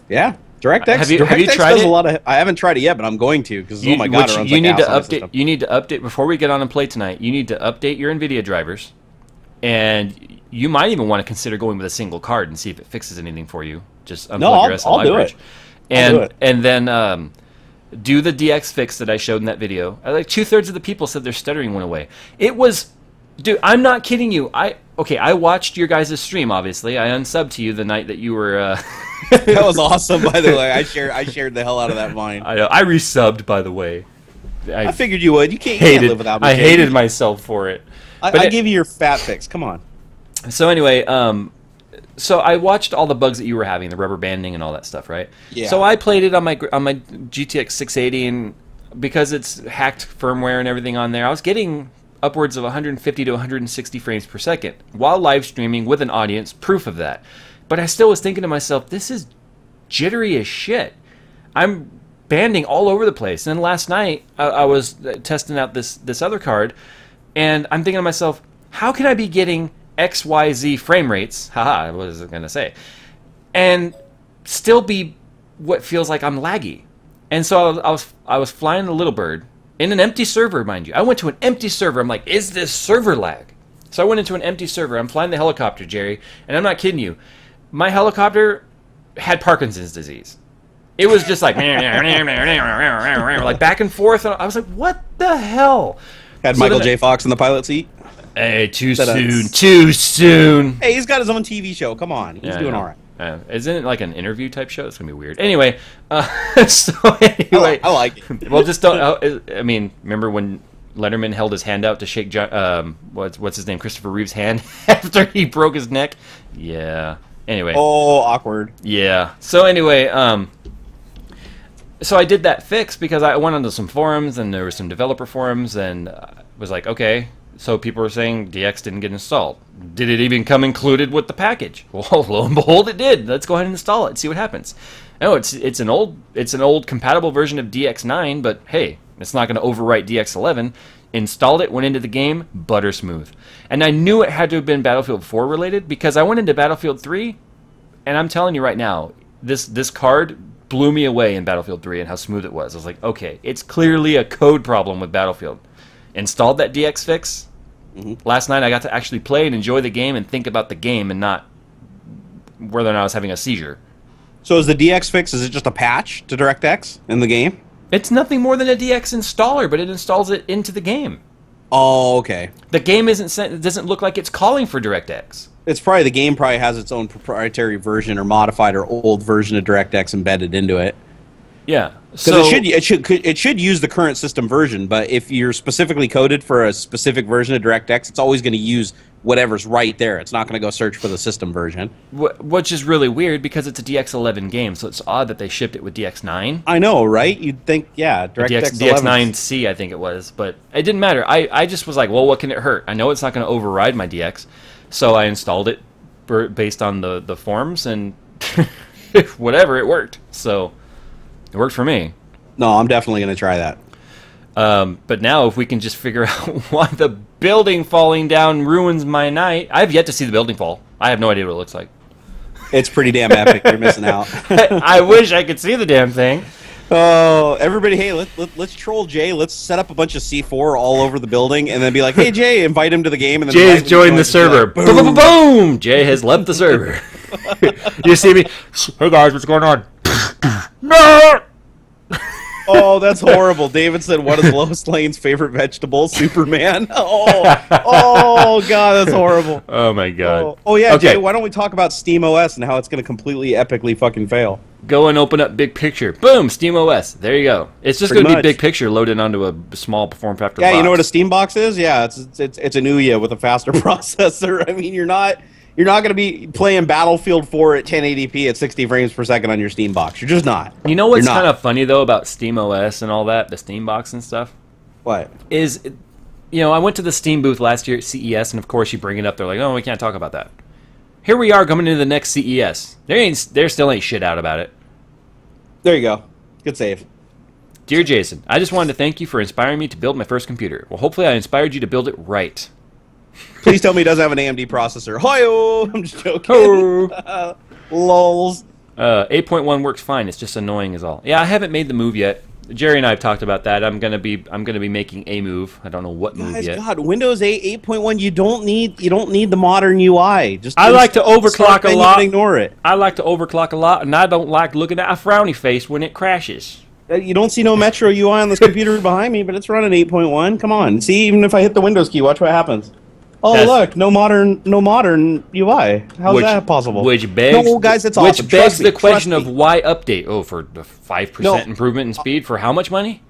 Yeah. DirectX, have you tried does it? A lot of, I haven't tried it yet, but I'm going to because oh my god, it runs you like need to ass on my update. system. You need to update before we get on and play tonight. You need to update your NVIDIA drivers, and you might even want to consider going with a single card and see if it fixes anything for you. Just unplug your SLI bridge, and then do the DX fix that I showed in that video. Like 2/3 of the people said their stuttering went away. It was, dude, I'm not kidding you. I watched your guys' stream. Obviously, I unsubbed to you the night that you were. That was awesome, by the way. I shared the hell out of that vine. I know. I resubbed, by the way. I figured you would. You can't live without me. I hated myself for it. I gave you your fat fix. Come on. So anyway, so I watched all the bugs that you were having, the rubber banding and all that stuff, right? Yeah. So I played it on my GTX 680, and because it's hacked firmware and everything on there, I was getting upwards of 150 to 160 frames per second while live streaming with an audience, proof of that. But I still was thinking to myself, this is jittery as shit. I'm banding all over the place. And then last night, I was testing out this other card, and I'm thinking to myself, how can I be getting XYZ frame rates, haha, what was I going to say, and still be what feels like I'm laggy? And so I was flying the little bird in an empty server, mind you. I went to an empty server. I'm like, is this server lag? So I went into an empty server. I'm flying the helicopter, Jerry, and I'm not kidding you. My helicopter had Parkinson's disease. It was just like, like back and forth. And I was like, what the hell? Had Michael J. Fox in the pilot seat? Hey, too soon. Too soon. Hey, he's got his own TV show. Come on. He's doing all right. Isn't it like an interview type show? It's going to be weird. Anyway, so anyway. I like it. Well, just don't. I mean, remember when Letterman held his hand out to shake what's his name? Christopher Reeve's hand after he broke his neck? Yeah. Anyway. Oh, awkward. Yeah. So anyway, so I did that fix because I went onto some forums, and there were some developer forums, and was like, okay, so people were saying DX didn't get installed. Did it even come included with the package? Well, lo and behold, it did. Let's go ahead and install it and see what happens. No, it's an old compatible version of DX9, but hey, it's not going to overwrite DX11. Installed it, went into the game, butter smooth. And I knew it had to have been Battlefield 4 related because I went into Battlefield 3, and I'm telling you right now, this card blew me away in Battlefield 3 and how smooth it was. I was like, okay, it's clearly a code problem with Battlefield. Installed that DX fix. Last night I got to actually play and enjoy the game and think about the game and not whether or not I was having a seizure. So is the DX fix, is it just a patch to DirectX in the game? It's nothing more than a DX installer, but it installs it into the game. Oh, okay. The game isn't sent, it doesn't look like it's calling for DirectX. It's probably the game probably has its own proprietary version or modified or old version of DirectX embedded into it. Yeah, so it should use the current system version, but if you're specifically coded for a specific version of DirectX, it's always going to use whatever's right there. It's not going to go search for the system version. Which is really weird because it's a DX11 game, so it's odd that they shipped it with DX9. I know, right? You'd think, yeah, DirectX DX9C, I think it was, but it didn't matter. I just was like, well, what can it hurt? I know it's not going to override my DX, so I installed it based on the forms, and whatever, it worked. So it worked for me. No, I'm definitely going to try that. But now if we can just figure out why the building falling down ruins my night. I have yet to see the building fall. I have no idea what it looks like. It's pretty damn epic. You're missing out. I wish I could see the damn thing. Oh, everybody, hey, let's troll Jay. Let's set up a bunch of C4 all over the building and then be like, hey, Jay, invite him to the game. And then Jay's joined the server. Like, boom. Boom, boom, boom. Jay has left the server. You see me? Hey, guys, what's going on? No! Oh, that's horrible. David said, what is Lois Lane's favorite vegetable? Superman. Oh, God, that's horrible. Oh, my God. Oh yeah, okay. Jay, why don't we talk about SteamOS and how it's going to completely epically fucking fail? Go and open up Big Picture. Boom, SteamOS. There you go. It's just going to be Big Picture loaded onto a small form factor box. Yeah, you know what a Steambox is? Yeah, it's an Ouya with a faster processor. I mean, you're not going to be playing Battlefield 4 at 1080p at 60 frames per second on your Steambox. You're just not. You know what's kind of funny, though, about SteamOS and all that, the Steambox and stuff? What? Is, you know, I went to the Steam booth last year at CES, and of course you bring it up. They're like, oh, we can't talk about that. Here we are coming into the next CES. There still ain't shit out about it. There you go. Good save. Dear Jason, I just wanted to thank you for inspiring me to build my first computer. Well, hopefully I inspired you to build it right. Please tell me it doesn't have an AMD processor. Hi-oh! I'm just joking. Lols. 8.1 works fine. It's just annoying is all. Yeah, I haven't made the move yet. Jerry and I have talked about that. I'm gonna be making a move. I don't know what move yet. God, Windows 8 8.1. You don't need the modern UI. I like to overclock a lot. Ignore it. I like to overclock a lot, and I don't like looking at a frowny face when it crashes. You don't see no Metro UI on this computer behind me, but it's running 8.1. Come on, see, even if I hit the Windows key, watch what happens. Oh, look, no modern UI. How's that possible? Which begs, no, guys, it's awesome. Which begs the question of why update? Oh, for the 5% improvement in speed for how much money?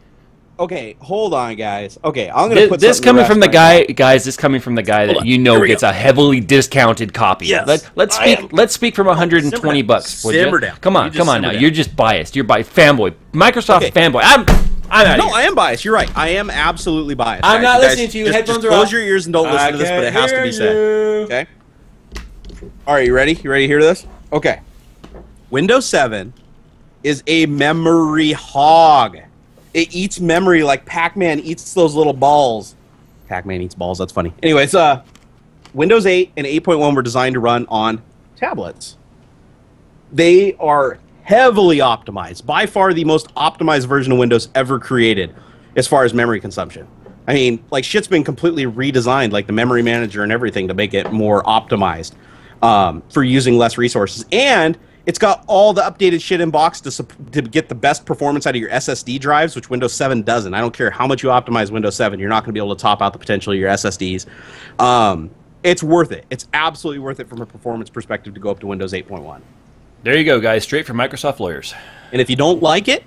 Okay, hold on, guys. Okay, I'm gonna put this coming from the guy, guys. This coming from the guy that you know gets a heavily discounted copy. Yes, let's speak from 120 bucks. Simmer down. Come on now. You're just biased. You're fanboy. Microsoft fanboy. I'm out of here. I am biased. You're right. I am absolutely biased. I'm not listening to you. Headphones are off. Close your ears and don't listen to this, but it has to be said. Okay. All right, you ready? You ready to hear this? Okay. Windows 7 is a memory hog. It eats memory like Pac-Man eats those little balls. Pac-Man eats balls. That's funny. Anyways, Windows 8 and 8.1 were designed to run on tablets. They are heavily optimized. By far the most optimized version of Windows ever created as far as memory consumption. I mean, like, shit's been completely redesigned, like the memory manager and everything, to make it more optimized for using less resources. And it's got all the updated shit in box to get the best performance out of your SSD drives, which Windows 7 doesn't. I don't care how much you optimize Windows 7, you're not going to be able to top out the potential of your SSDs. It's worth it. It's absolutely worth it from a performance perspective to go up to Windows 8.1. There you go, guys. Straight from Microsoft lawyers. And if you don't like it,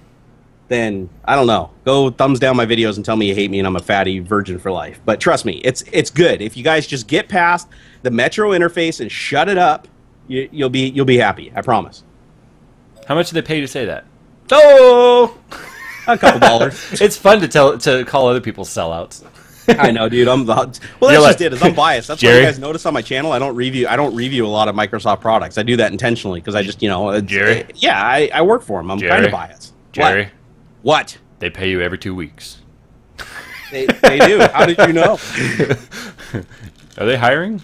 then, I don't know. Go thumbs down my videos and tell me you hate me and I'm a fatty virgin for life. But trust me, it's good. If you guys just get past the Metro interface and shut it up, you'll be happy. I promise. How much do they pay to say that? Oh, a couple dollars. It's fun to call other people sellouts. I know, dude. Well, that's just it. I'm biased. That's why you guys notice on my channel I don't review a lot of Microsoft products. I do that intentionally because I just, Jerry. Yeah, I work for them. I'm kind of biased. Jerry. What? They pay you every 2 weeks. They do. How did you know? Are they hiring?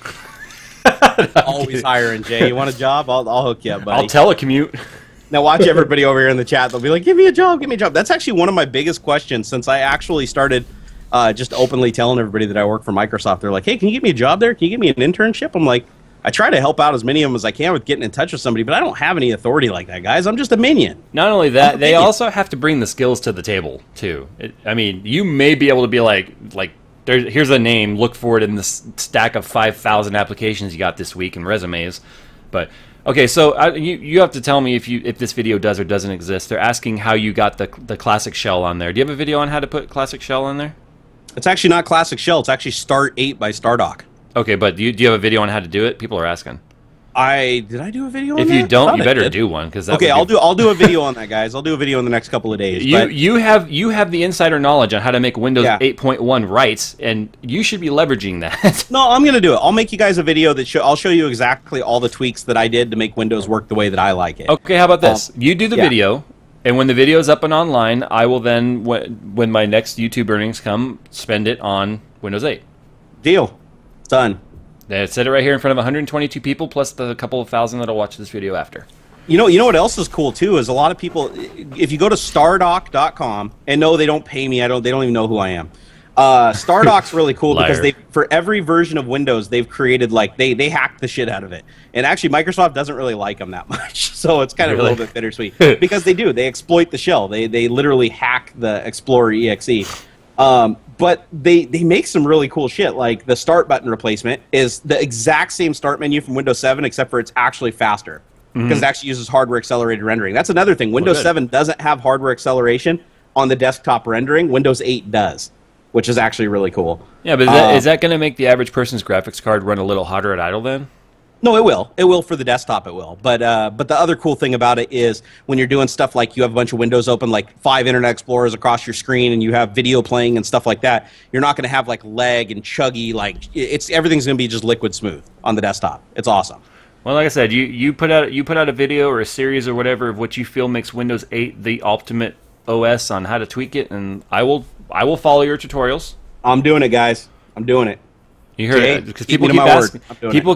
Always hiring, Jay. You want a job? I'll hook you up, buddy. I'll telecommute. Now watch everybody over here in the chat. They'll be like, give me a job, give me a job. That's actually one of my biggest questions since I actually started just openly telling everybody that I work for Microsoft. They're like, hey, can you give me a job there? Can you give me an internship? I'm like, I try to help out as many of them as I can with getting in touch with somebody, but I don't have any authority like that, guys. I'm just a minion. Not only that, they also have to bring the skills to the table, too. I mean, you may be able to be like here's a name. Look for it in this stack of 5,000 applications you got this week and resumes. But okay, so you have to tell me if this video does or doesn't exist. They're asking how you got the classic shell on there. Do you have a video on how to put classic shell on there? It's actually not classic shell. It's actually Start 8 by Stardock. Okay, but do you have a video on how to do it? People are asking. Did I do a video on that? If you don't, you better do one, because okay, I'll do a video on that, guys. I'll do a video in the next couple of days. You have the insider knowledge on how to make Windows 8.1 right, and you should be leveraging that. No, I'm gonna do it. I'll make you guys a video that I'll show you exactly all the tweaks that I did to make Windows work the way that I like it. Okay, how about this? You do the video, and when the video is up and online, I will then, when my next YouTube earnings come, spend it on Windows 8. Deal. It's done. I said it right here in front of 122 people, plus the couple of thousand that'll watch this video after. You know what else is cool too is a lot of people. If you go to stardock.com, and no, they don't pay me. They don't even know who I am. Stardock's really cool because for every version of Windows they've created, like they hacked the shit out of it. And actually, Microsoft doesn't really like them that much, so it's kind of a little bit bittersweet because they do. They exploit the shell. They literally hack the Explorer exe. But they make some really cool shit, like the start button replacement is the exact same start menu from Windows 7, except for it's actually faster because it actually uses hardware accelerated rendering. That's another thing. Windows 7 doesn't have hardware acceleration on the desktop rendering. Windows 8 does, which is actually really cool. Yeah, but is that going to make the average person's graphics card run a little hotter at idle then? No, it will. It will for the desktop, it will. But the other cool thing about it is when you're doing stuff like you have a bunch of windows open, like 5 Internet Explorers across your screen, and you have video playing and stuff like that, you're not going to have like lag and chuggy. Like everything's going to be just liquid smooth on the desktop. It's awesome. Well, like I said, you put out a video or a series or whatever of what you feel makes Windows 8 the ultimate OS on how to tweak it, and I will follow your tutorials. I'm doing it, guys. I'm doing it. You heard it, because people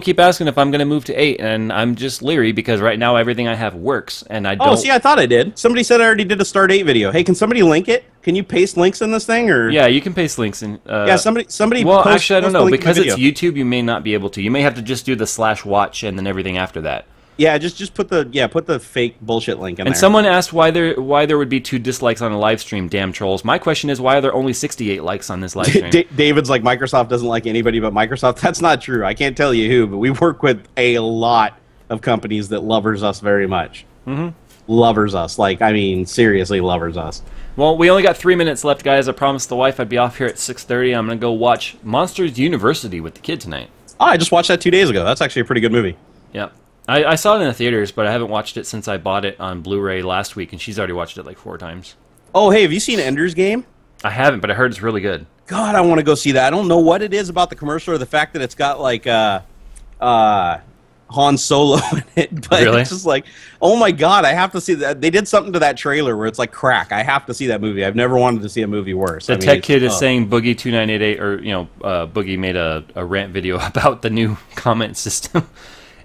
keep asking if I'm going to move to 8, and I'm just leery because right now everything I have works, and I don't. Oh, see, I thought I did. Somebody said I already did a Start 8 video. Hey, can somebody link it? Can you paste links in this thing, or? Yeah, you can paste links in. Yeah, somebody. Well, actually, I don't know, because it's YouTube. You may not be able to. You may have to just do the /watch and then everything after that. Yeah, just put the fake bullshit link in there. And someone asked why there would be 2 dislikes on a live stream. Damn trolls! My question is, why are there only 68 likes on this live stream? David's like, Microsoft doesn't like anybody but Microsoft. That's not true. I can't tell you who, but we work with a lot of companies that lovers us very much. Lovers us, like, I mean, seriously lovers us. Well, we only got 3 minutes left, guys. I promised the wife I'd be off here at 6:30. I'm gonna go watch Monsters University with the kid tonight. Oh, I just watched that 2 days ago. That's actually a pretty good movie. Yeah. I saw it in the theaters, but I haven't watched it since I bought it on Blu-ray last week, and she's already watched it like 4 times. Oh, hey, have you seen Ender's Game? I haven't, but I heard it's really good. God, I want to go see that. I don't know what it is about the commercial or the fact that it's got like Han Solo in it, but it's just like, oh my God, I have to see that. They did something to that trailer where it's like crack. I have to see that movie. I've never wanted to see a movie worse. The tech kid is saying Boogie2988, or Boogie made a rant video about the new comment system.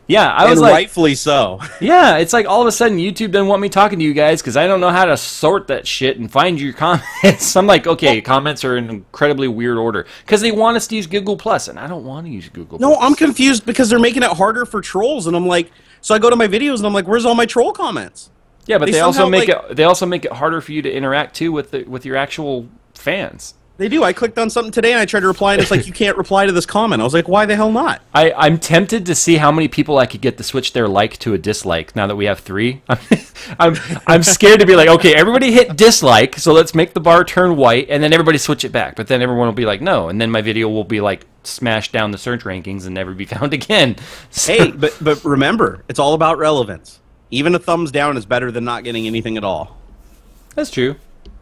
Yeah, I was like, rightfully so. Yeah, it's like all of a sudden YouTube doesn't want me talking to you guys because I don't know how to sort that shit and find your comments. I'm like, okay, comments are in incredibly weird order because they want us to use Google Plus, and I don't want to use Google Plus. No, I'm confused because they're making it harder for trolls, and I'm like, so I go to my videos and I'm like, where's all my troll comments? Yeah, but they also make it harder for you to interact too with your actual fans. They do. I clicked on something today and I tried to reply and it's like, you can't reply to this comment. I was like, why the hell not? I'm tempted to see how many people I could get to switch their like to a dislike now that we have 3. I'm scared to be like, okay, everybody hit dislike, so let's make the bar turn white, and then everybody switch it back. But then everyone will be like, no, and then my video will be like smashed down the search rankings and never be found again. So, hey, but remember, it's all about relevance. Even a thumbs down is better than not getting anything at all. That's true.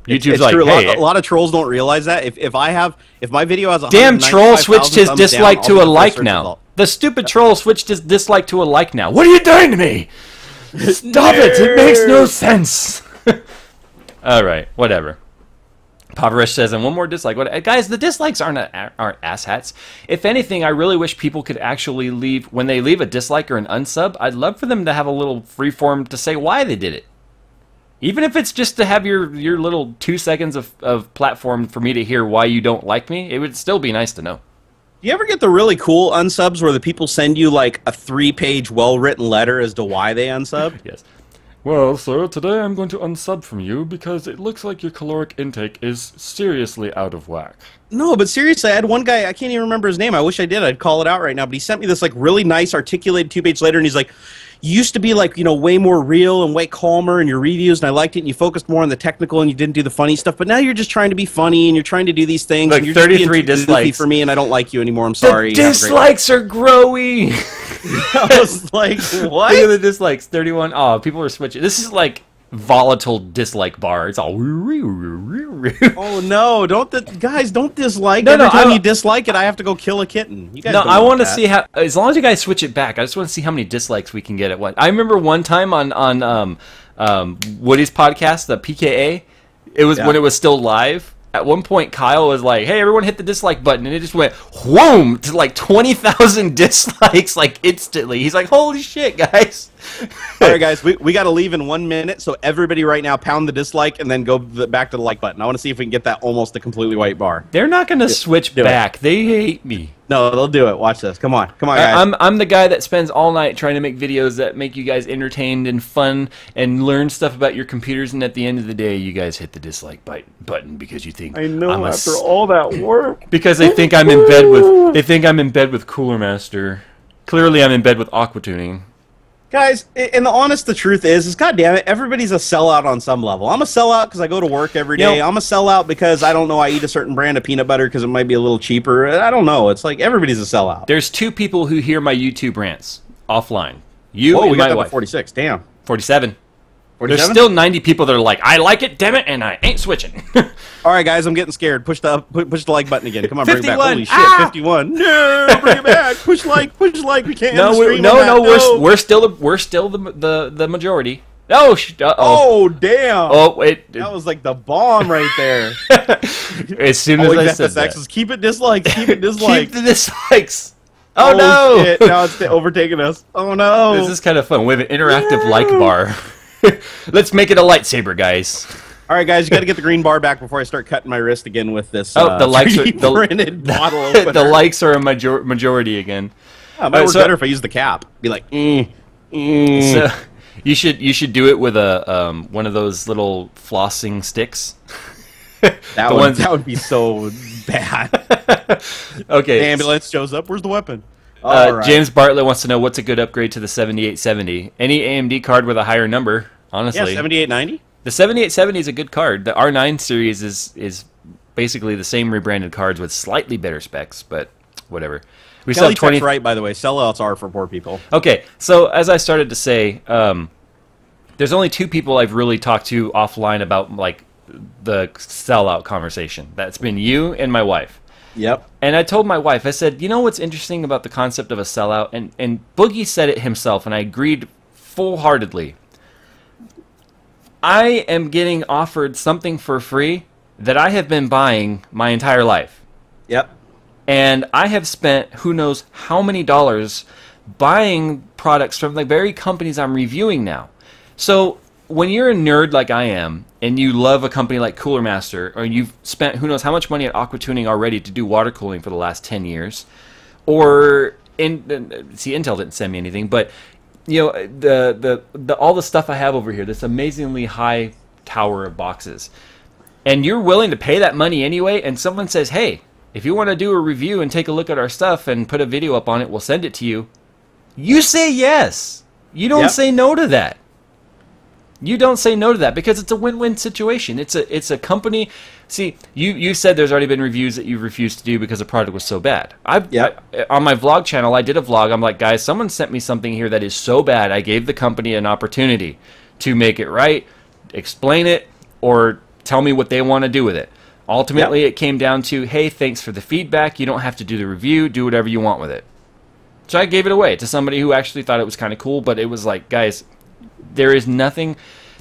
YouTube's it's like, true. Hey, a lot of trolls don't realize that. If my video has a damn troll switched his dislike to a like now. The stupid troll switched his dislike to a like now. What are you doing to me? Stop it! It makes no sense. All right, whatever. Pavarish says, and one more dislike. What, guys? The dislikes aren't asshats. If anything, I really wish people could actually leave when they leave a dislike or an unsub. I'd love for them to have a little freeform to say why they did it. Even if it's just to have your little 2 seconds of platform for me to hear why you don't like me, it would still be nice to know. Do you ever get the really cool unsubs where the people send you like a 3-page well-written letter as to why they unsub? Yes. Well, sir, today I'm going to unsub from you because it looks like your caloric intake is seriously out of whack. No, but seriously, I had one guy, I can't even remember his name. I wish I did. I'd call it out right now. But he sent me this like really nice articulated 2-page letter, and he's like, you used to be like, you know, way more real and way calmer in your reviews, and I liked it, and you focused more on the technical, and you didn't do the funny stuff. But now you're just trying to be funny, and you're trying to do these things. Like and you're 33 just dislikes for me, and I don't like you anymore. I'm sorry. The dislikes are growing. I was like, what? Look at the dislikes. 31. Oh, people are switching. This is like volatile dislike bar. It's all. Oh no! Guys, don't dislike. No, Every time you dislike it, I have to go kill a kitten. You guys. No, don't I want want to that. see how. As long as you guys switch it back, I just want to see how many dislikes we can get at one. I remember one time on Woody's podcast, the PKA. It was when it was still live. At one point, Kyle was like, "Hey, everyone, hit the dislike button," and it just went whoom to like 20,000 dislikes like instantly. He's like, "Holy shit, guys!" All right, guys, we got to leave in 1 minute, so everybody right now pound the dislike and then go back to the like button. I want to see if we can get that almost a completely white bar. They're not going to switch back. They hate me. No, they'll do it. Watch this. Come on, guys. I'm the guy that spends all night trying to make videos that make you guys entertained and fun and learn stuff about your computers. And at the end of the day, you guys hit the dislike button because you think I know I'm after all that work. because they think I'm in bed with Cooler Master. Clearly, I'm in bed with Aqua Tuning. Guys, and the truth is goddamn it, everybody's a sellout on some level. I'm a sellout because I go to work every day. I'm a sellout because I don't know, I eat a certain brand of peanut butter because it might be a little cheaper. I don't know. It's like everybody's a sellout. There's 2 people who hear my YouTube rants offline. You Whoa, and we my got wife. 46. Damn. 47. 47? There's still 90 people that are like, I like it, damn it, and I ain't switching. All right, guys, I'm getting scared. Push the like button again. Come on, bring it back. 51. Holy shit, 51. No, bring it back. Push like. We can't. We're still the majority. Oh, oh, damn. Oh, wait. That was like the bomb right there. As soon as I said that. Keep it dislikes. Keep it dislikes. Keep the dislikes. Oh, no. Shit. Now it's overtaking us. Oh, no. This is kind of fun. We have an interactive like bar. Let's make it a lightsaber, guys. All right, guys, you got to get the green bar back before I start cutting my wrist again with this. The likes are printed bottle opener. The likes are a majority again. Yeah, it might work better if I use the cap. Be like, So you should do it with a one of those little flossing sticks. That would be so bad. Okay. The ambulance shows up. Where's the weapon? Right. James Bartlett wants to know what's a good upgrade to the 7870. Any AMD card with a higher number, honestly. Yeah, 7890. The 7870 is a good card. The R9 series is basically the same rebranded cards with slightly better specs, but whatever. We Kelly still have 20. Right, by the way. Sellouts are for poor people. Okay, so as I started to say, there's only 2 people I've really talked to offline about like the sellout conversation. That's been you and my wife. Yep. And I told my wife, I said, you know what's interesting about the concept of a sellout? And Boogie said it himself, and I agreed full-heartedly. I am getting offered something for free that I have been buying my entire life. Yep. And I have spent who knows how many dollars buying products from the very companies I'm reviewing now. So when you're a nerd like I am, and you love a company like Cooler Master, or you've spent who knows how much money at Aqua Tuning already to do water cooling for the last 10 years, or Intel didn't send me anything, but you know the all the stuff I have over here, this amazingly high tower of boxes, and you're willing to pay that money anyway, and someone says, hey, if you want to do a review and take a look at our stuff and put a video up on it, we'll send it to you. You say yes. You don't say no to that. You don't say no to that because it's a win-win situation. It's a company. See, you said there's already been reviews that you've refused to do because the product was so bad. On my vlog channel, I did a vlog. I'm like, guys, someone sent me something here that is so bad. I gave the company an opportunity to make it right, explain it, or tell me what they want to do with it. Ultimately, it came down to, hey, thanks for the feedback. You don't have to do the review. Do whatever you want with it. So I gave it away to somebody who actually thought it was kind of cool, but it was like, guys, there is not,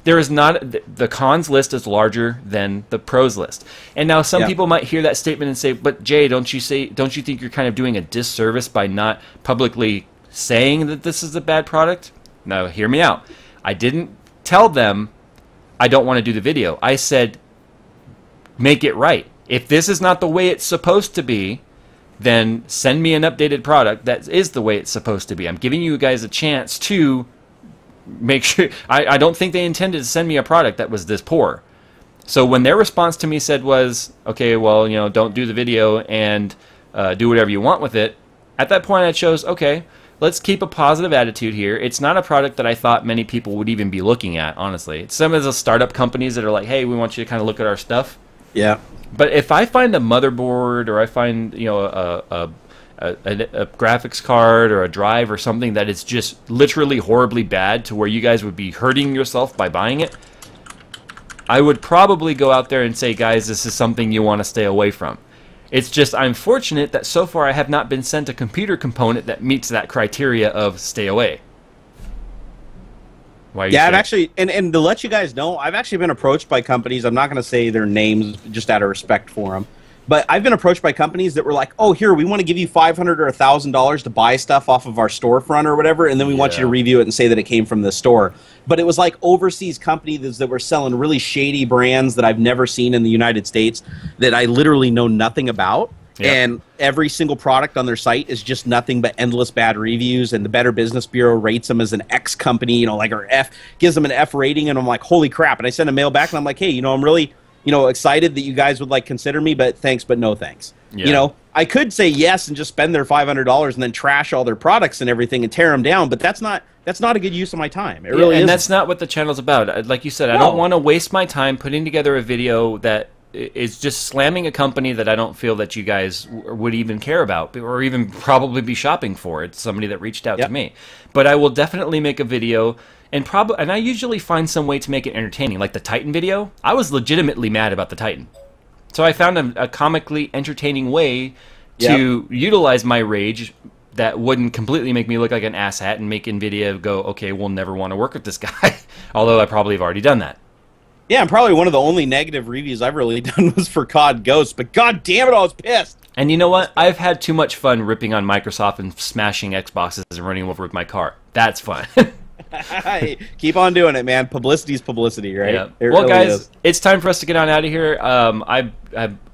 the cons list is larger than the pros list. And now some people might hear that statement and say, but Jay, don't you think you're kind of doing a disservice by not publicly saying that this is a bad product? No, hear me out. I didn't tell them I don't want to do the video. I said, make it right. If this is not the way it's supposed to be, then send me an updated product that is the way it's supposed to be. I'm giving you guys a chance to make sure. I don't think they intended to send me a product that was this poor. So when their response to me said was, okay, well, you know, don't do the video and do whatever you want with it, at that point I chose, okay, let's keep a positive attitude here. It's not a product that I thought many people would even be looking at, honestly. It's some of the startup companies that are like, hey, we want you to kind of look at our stuff. Yeah. But if I find a motherboard or I find, you know, a graphics card or a drive or something that is just literally horribly bad to where you guys would be hurting yourself by buying it, I would probably go out there and say, guys, this is something you want to stay away from. It's just I'm fortunate that so far I have not been sent a computer component that meets that criteria of stay away. Why are you I've actually, and to let you guys know, I've actually been approached by companies. I'm not going to say their names just out of respect for them. But I've been approached by companies that were like, oh, here, we want to give you $500 or $1,000 to buy stuff off of our storefront or whatever, and then we want you to review it and say that it came from the store. But it was like overseas companies that were selling really shady brands that I've never seen in the United States that I literally know nothing about. Yep. And every single product on their site is just nothing but endless bad reviews, and the Better Business Bureau rates them as an X company, you know, like, or F, gives them an F rating, and I'm like, holy crap. And I send a mail back, and I'm like, hey, you know, I'm really, you know, excited that you guys would like consider me, but thanks, but no thanks. Yeah. You know, I could say yes and just spend their $500 and then trash all their products and everything and tear them down, but that's not a good use of my time. It really isn't. And that's not what the channel's about. Like you said, I don't want to waste my time putting together a video that is just slamming a company that I don't feel that you guys would even care about or even probably be shopping for. It's somebody that reached out to me. But I will definitely make a video, and I usually find some way to make it entertaining. Like the Titan video, I was legitimately mad about the Titan. So I found a comically entertaining way to utilize my rage that wouldn't completely make me look like an asshat and make NVIDIA go, okay, we'll never want to work with this guy. Although I probably have already done that. Yeah, and probably one of the only negative reviews I've really done was for COD Ghosts, but god damn it, I was pissed. And you know what? I've had too much fun ripping on Microsoft and smashing Xboxes and running them over with my car. That's fun. Keep on doing it, man. Publicity's publicity, right? Yeah. Well, really guys, it's time for us to get on out of here. I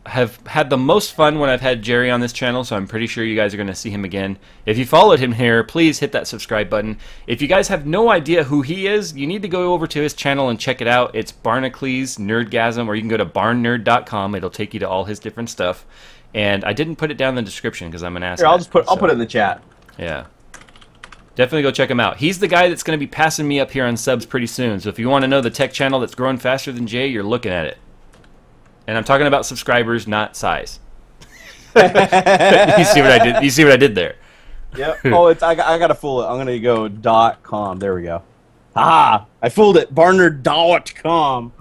have had the most fun when I've had Jerry on this channel, so I'm pretty sure you guys are going to see him again. If you followed him here, please hit that subscribe button. If you guys have no idea who he is, you need to go over to his channel and check it out. It's Barnacles Nerdgasm, or you can go to barnnerd.com. It'll take you to all his different stuff. And I didn't put it down in the description because I'm an ass. Here, I'll put it in the chat. Yeah. Definitely go check him out. He's the guy that's going to be passing me up here on subs pretty soon. So if you want to know the tech channel that's growing faster than Jay, you're looking at it. And I'm talking about subscribers, not size. You see what I did? You see what I did there? Yep. Oh, I gotta fool it. I'm gonna go .com. There we go. Ah, I fooled it. Barnard.com.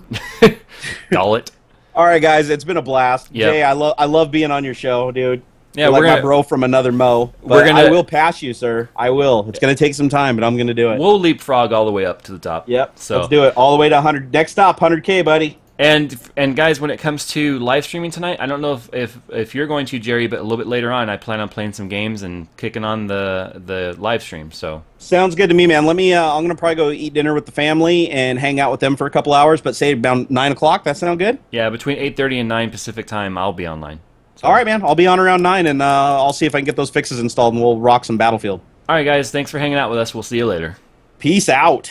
Dollet. All right, guys, it's been a blast. Yep. Jay, I love being on your show, dude. Yeah, You're like my bro from another Mo. But I will pass you, sir. I will. It's gonna take some time, but I'm gonna do it. We'll leapfrog all the way up to the top. Yep. So let's do it all the way to 100. Next stop, 100K, buddy. And guys, when it comes to live streaming tonight, I don't know if you're going to, Jerry, but a little bit later on, I plan on playing some games and kicking on the live stream. So sounds good to me, man. Let me. I'm gonna probably go eat dinner with the family and hang out with them for a couple hours. But say about 9 o'clock. That sound good? Yeah, between 8:30 and 9 Pacific time, I'll be online. So. All right, man. I'll be on around 9, and I'll see if I can get those fixes installed, and we'll rock some Battlefield. All right, guys. Thanks for hanging out with us. We'll see you later. Peace out.